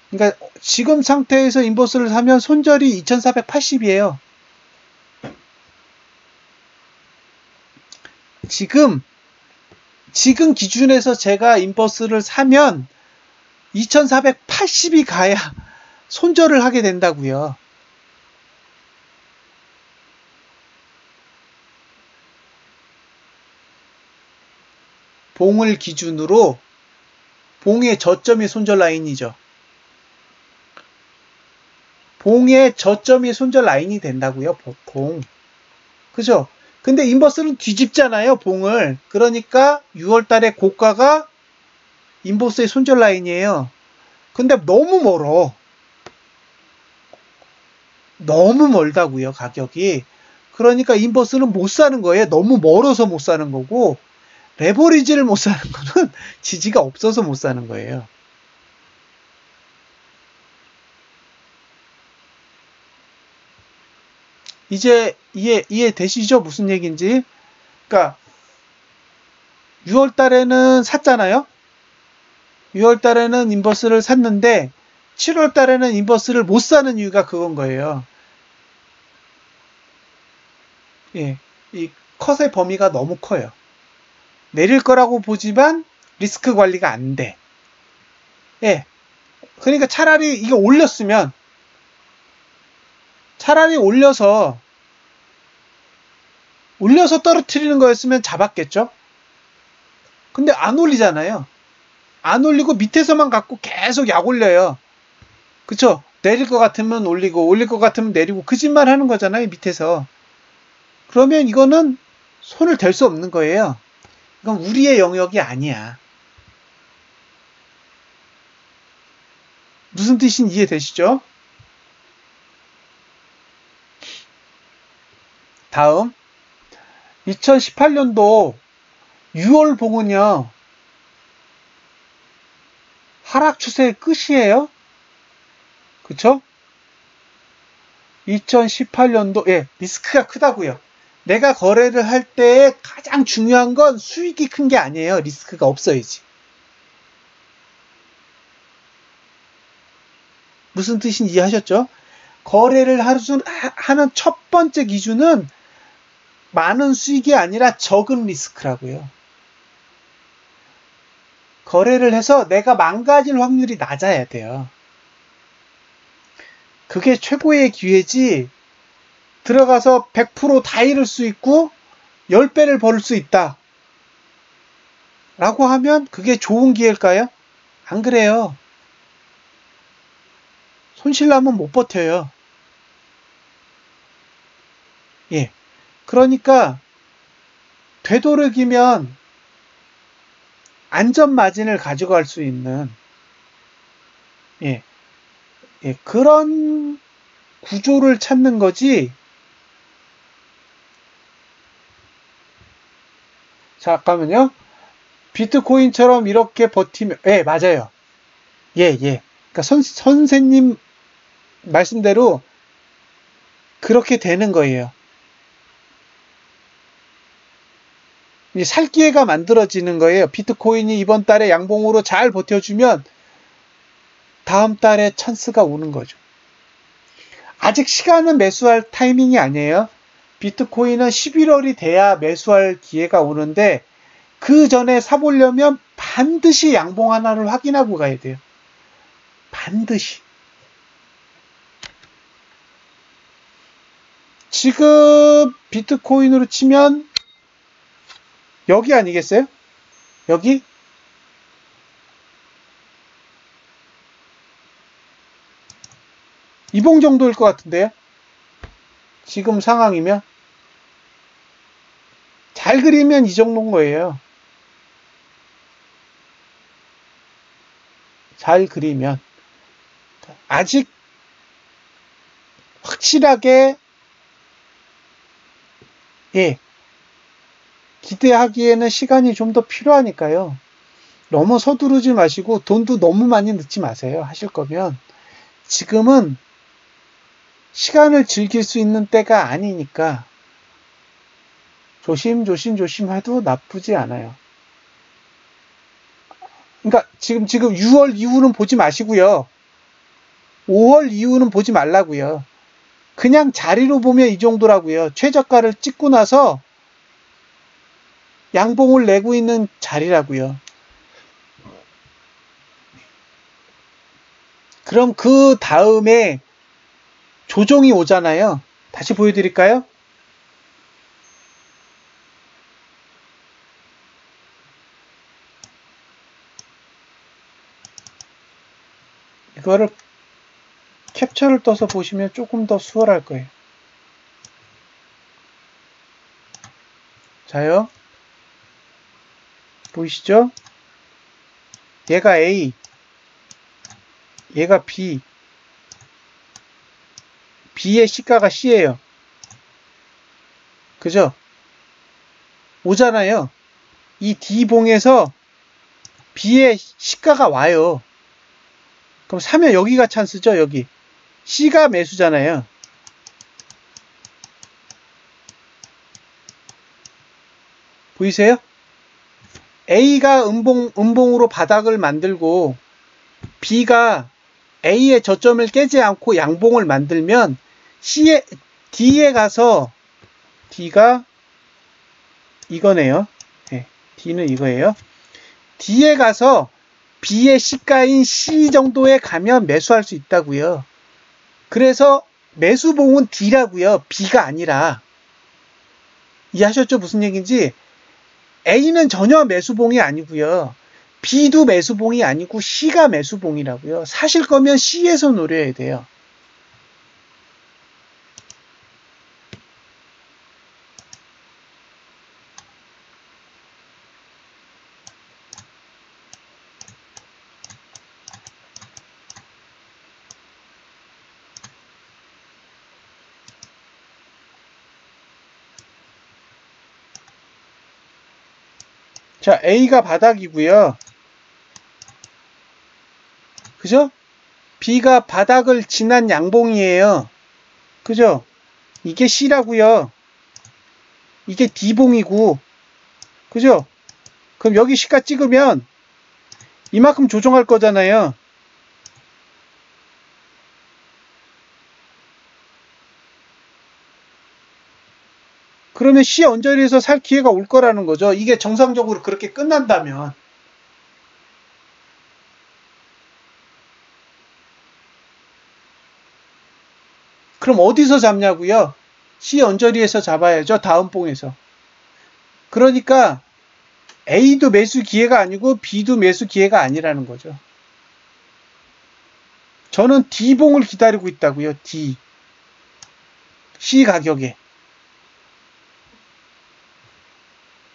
그러니까 지금 상태에서 인버스를 사면 손절이 2480이에요. 지금 기준에서 제가 인버스를 사면 2480이 가야 손절을 하게 된다고요. 봉을 기준으로 봉의 저점이 손절 라인이죠. 봉의 저점이 손절 라인이 된다고요, 보통. 그죠? 근데 인버스는 뒤집잖아요, 봉을. 그러니까 6월 달에 고가가 인버스의 손절 라인이에요. 근데 너무 멀어. 너무 멀다고요, 가격이. 그러니까 인버스는 못 사는 거예요. 너무 멀어서 못 사는 거고, 레버리지를 못 사는 거는 지지가 없어서 못 사는 거예요. 이제 이해되시죠? 무슨 얘기인지? 그러니까 6월 달에는 샀잖아요? 6월 달에는 인버스를 샀는데 7월 달에는 인버스를 못 사는 이유가 그건 거예요. 예, 이 컷의 범위가 너무 커요. 내릴 거라고 보지만 리스크 관리가 안 돼. 예, 그러니까 차라리 이거 올렸으면 차라리 올려서 떨어뜨리는 거였으면 잡았겠죠? 근데 안 올리잖아요. 안 올리고 밑에서만 갖고 계속 약 올려요. 그쵸? 내릴 것 같으면 올리고 올릴 것 같으면 내리고 그 짓만 하는 거잖아요, 밑에서. 그러면 이거는 손을 댈 수 없는 거예요. 이건 우리의 영역이 아니야. 무슨 뜻인지 이해되시죠? 다음 2018년도 6월 봉은요, 하락 추세의 끝이에요. 그쵸? 2018년도, 예, 리스크가 크다고요. 내가 거래를 할 때 가장 중요한 건 수익이 큰 게 아니에요. 리스크가 없어야지. 무슨 뜻인지 이해하셨죠? 거래를 하는 첫 번째 기준은 많은 수익이 아니라 적은 리스크라고요. 거래를 해서 내가 망가질 확률이 낮아야 돼요. 그게 최고의 기회지. 들어가서 100% 다 잃을 수 있고 10배를 벌 수 있다 라고 하면 그게 좋은 기회일까요? 안 그래요. 손실 나면 못 버텨요. 예. 그러니까 되도록이면 안전 마진을 가져갈 수 있는, 예, 예, 그런 구조를 찾는 거지. 잠깐만요. 비트코인처럼 이렇게 버티면, 예, 맞아요. 예, 예. 그러니까 선생님 말씀대로 그렇게 되는 거예요. 이제 살 기회가 만들어지는 거예요. 비트코인이 이번 달에 양봉으로 잘 버텨주면 다음 달에 찬스가 오는 거죠. 아직 시간은 매수할 타이밍이 아니에요. 비트코인은 11월이 돼야 매수할 기회가 오는데 그 전에 사보려면 반드시 양봉 하나를 확인하고 가야 돼요. 반드시. 지금 비트코인으로 치면 여기 아니겠어요? 여기? 이봉 정도일 것 같은데요? 지금 상황이면? 잘 그리면 이 정도인 거예요. 잘 그리면. 아직 확실하게, 예, 기대하기에는 시간이 좀 더 필요하니까요. 너무 서두르지 마시고 돈도 너무 많이 넣지 마세요. 하실 거면. 지금은 시간을 즐길 수 있는 때가 아니니까 조심 해도 나쁘지 않아요. 그러니까 지금 6월 이후는 보지 마시고요. 5월 이후는 보지 말라고요. 그냥 자리로 보면 이 정도라고요. 최저가를 찍고 나서 양봉을 내고 있는 자리라고요. 그럼 그 다음에 조정이 오잖아요. 다시 보여드릴까요? 이거를 캡처를 떠서 보시면 조금 더 수월할 거예요. 자요. 보이시죠? 얘가 A, 얘가 B. B의 시가가 C예요. 그죠? 오잖아요. 이 D봉에서 B의 시가가 와요. 그럼 사면 여기가 찬스죠, 여기. C가 매수잖아요. 보이세요? A가 음봉으로 바닥을 만들고 B가 A의 저점을 깨지 않고 양봉을 만들면 D에 가서 D가 이거네요. 네, D는 이거예요. D에 가서 B의 시가인 C 정도에 가면 매수할 수 있다고요. 그래서 매수봉은 D라고요. B가 아니라. 이해하셨죠? 무슨 얘기인지? A는 전혀 매수봉이 아니고요. B도 매수봉이 아니고 C가 매수봉이라고요. 사실 거면 C에서 노려야 돼요. 자, A가 바닥이고요. 그죠? B가 바닥을 지난 양봉이에요. 그죠? 이게 C라고요. 이게 D봉이고. 그죠? 그럼 여기 시가 찍으면 이만큼 조정할 거잖아요. 그러면 C 언저리에서 살 기회가 올 거라는 거죠. 이게 정상적으로 그렇게 끝난다면. 그럼 어디서 잡냐고요? C 언저리에서 잡아야죠. 다음 봉에서. 그러니까 A도 매수 기회가 아니고 B도 매수 기회가 아니라는 거죠. 저는 D봉을 기다리고 있다고요. D. C 가격에.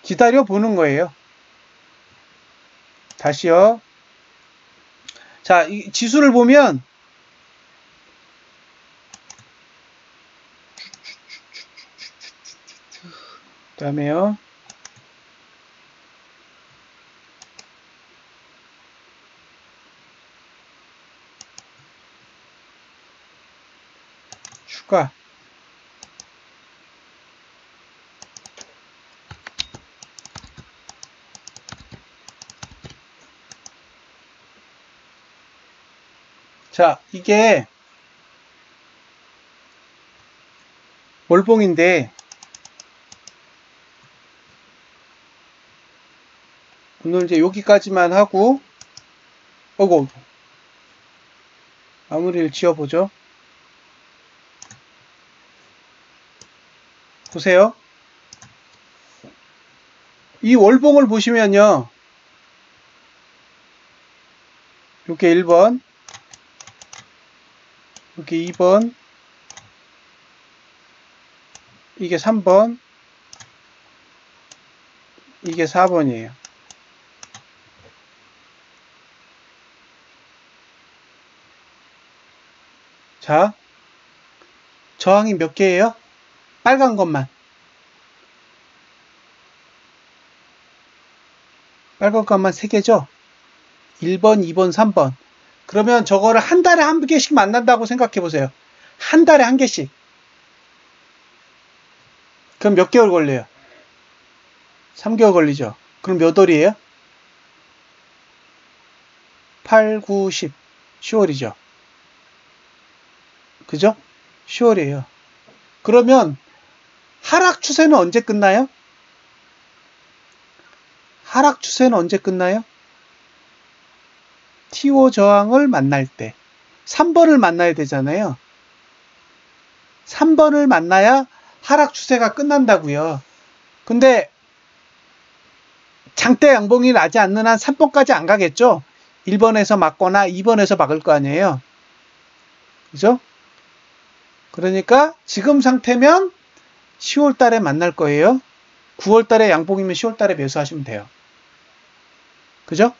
기다려 보는 거예요. 다시요. 자, 이 지수를 보면 그다음에요. 추가. 자, 이게 월봉인데 오늘 이제 여기까지만 하고 어구 마무리를 지어보죠. 보세요. 이 월봉을 보시면요. 요게 1번, 요게 2번, 이게 3번, 이게 4번이에요. 자, 저항이 몇 개예요? 빨간 것만. 빨간 것만 3개죠? 1번, 2번, 3번. 그러면 저거를 한 달에 한 개씩 만난다고 생각해 보세요. 한 달에 한 개씩. 그럼 몇 개월 걸려요? 3개월 걸리죠. 그럼 몇 월이에요? 8, 9, 10. 10월이죠. 그죠? 10월이에요. 그러면 하락 추세는 언제 끝나요? 하락 추세는 언제 끝나요? T5 저항을 만날 때 3번을 만나야 되잖아요. 3번을 만나야 하락 추세가 끝난다고요. 근데 장대 양봉이 나지 않는 한 3번까지 안 가겠죠? 1번에서 막거나 2번에서 막을 거 아니에요. 그죠? 그러니까 지금 상태면 10월 달에 만날 거예요. 9월 달에 양봉이면 10월 달에 매수하시면 돼요. 그죠?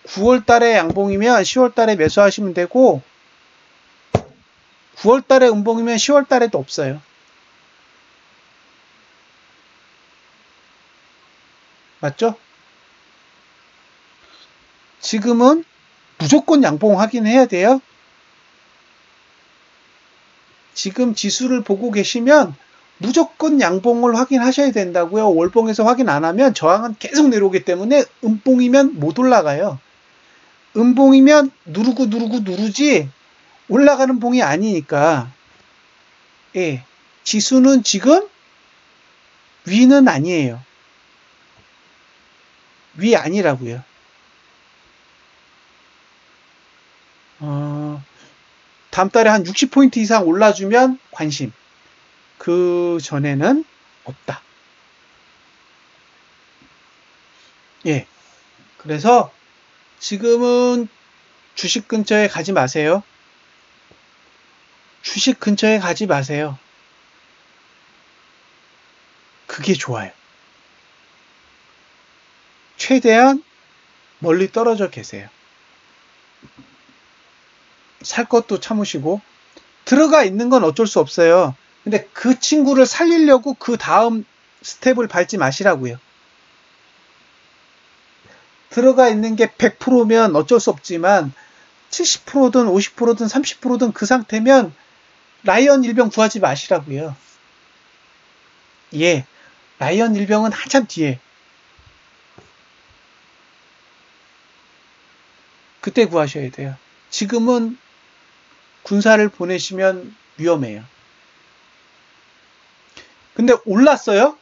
9월 달에 양봉이면 10월 달에 매수하시면 되고 9월달에 음봉이면 10월달에도 없어요. 맞죠? 지금은 무조건 양봉 확인해야 돼요. 지금 지수를 보고 계시면 무조건 양봉을 확인하셔야 된다고요. 월봉에서 확인 안 하면 저항은 계속 내려오기 때문에 음봉이면 못 올라가요. 음봉이면 누르지 올라가는 봉이 아니니까. 예, 지수는 지금 위는 아니에요. 위 아니라고요. 다음 달에 한 60포인트 이상 올라주면 관심. 그 전에는 없다. 예. 그래서 지금은 주식 근처에 가지 마세요. 주식 근처에 가지 마세요. 그게 좋아요. 최대한 멀리 떨어져 계세요. 살 것도 참으시고 들어가 있는 건 어쩔 수 없어요. 근데 그 친구를 살리려고 그 다음 스텝을 밟지 마시라고요. 들어가 있는 게 100%면 어쩔 수 없지만 70%든 50%든 30%든 그 상태면 라이언 일병 구하지 마시라고요. 예, 라이언 일병은 한참 뒤에. 그때 구하셔야 돼요. 지금은 군사를 보내시면 위험해요. 근데 올랐어요?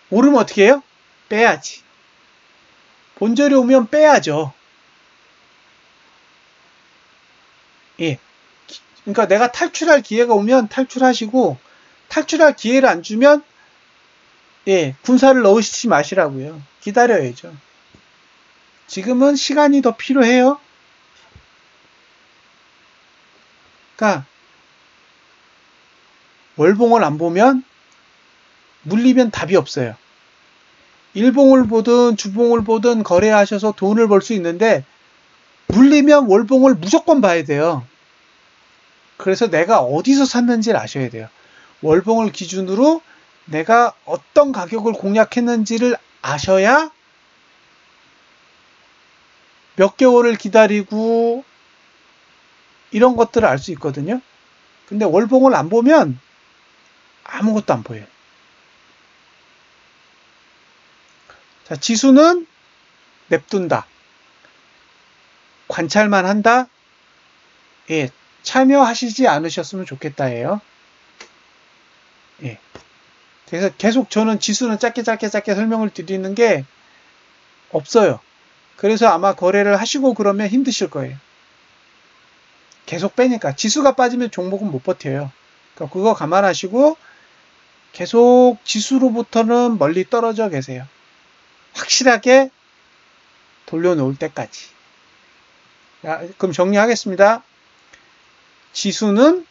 오르면 어떻게 해요? 빼야지. 본절이 오면 빼야죠. 예. 그러니까 내가 탈출할 기회가 오면 탈출하시고, 탈출할 기회를 안 주면, 예, 군사를 넣으시지 마시라고요. 기다려야죠. 지금은 시간이 더 필요해요. 그러니까 월봉을 안 보면 물리면 답이 없어요. 일봉을 보든 주봉을 보든 거래하셔서 돈을 벌 수 있는데 물리면 월봉을 무조건 봐야 돼요. 그래서 내가 어디서 샀는지를 아셔야 돼요. 월봉을 기준으로 내가 어떤 가격을 공략했는지를 아셔야 몇 개월을 기다리고 이런 것들을 알 수 있거든요. 근데 월봉을 안 보면 아무것도 안 보여요. 자, 지수는 냅둔다. 관찰만 한다. 예, 참여하시지 않으셨으면 좋겠다예요. 예. 그래서 계속 저는 지수는 짧게 설명을 드리는 게 없어요. 그래서 아마 거래를 하시고 그러면 힘드실 거예요. 계속 빼니까. 지수가 빠지면 종목은 못 버텨요. 그러니까 그거 감안하시고 계속 지수로부터는 멀리 떨어져 계세요. 확실하게 돌려놓을 때까지. 자, 그럼 정리하겠습니다. 지수는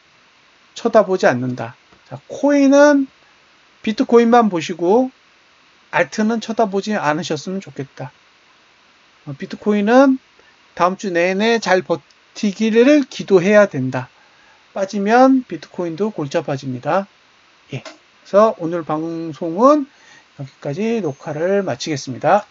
쳐다보지 않는다. 자, 코인은 비트코인만 보시고 알트는 쳐다보지 않으셨으면 좋겠다. 비트코인은 다음 주 내내 잘 버티기를 기도해야 된다. 빠지면 비트코인도 골자 빠집니다. 예. 그래서 오늘 방송은 여기까지 녹화를 마치겠습니다.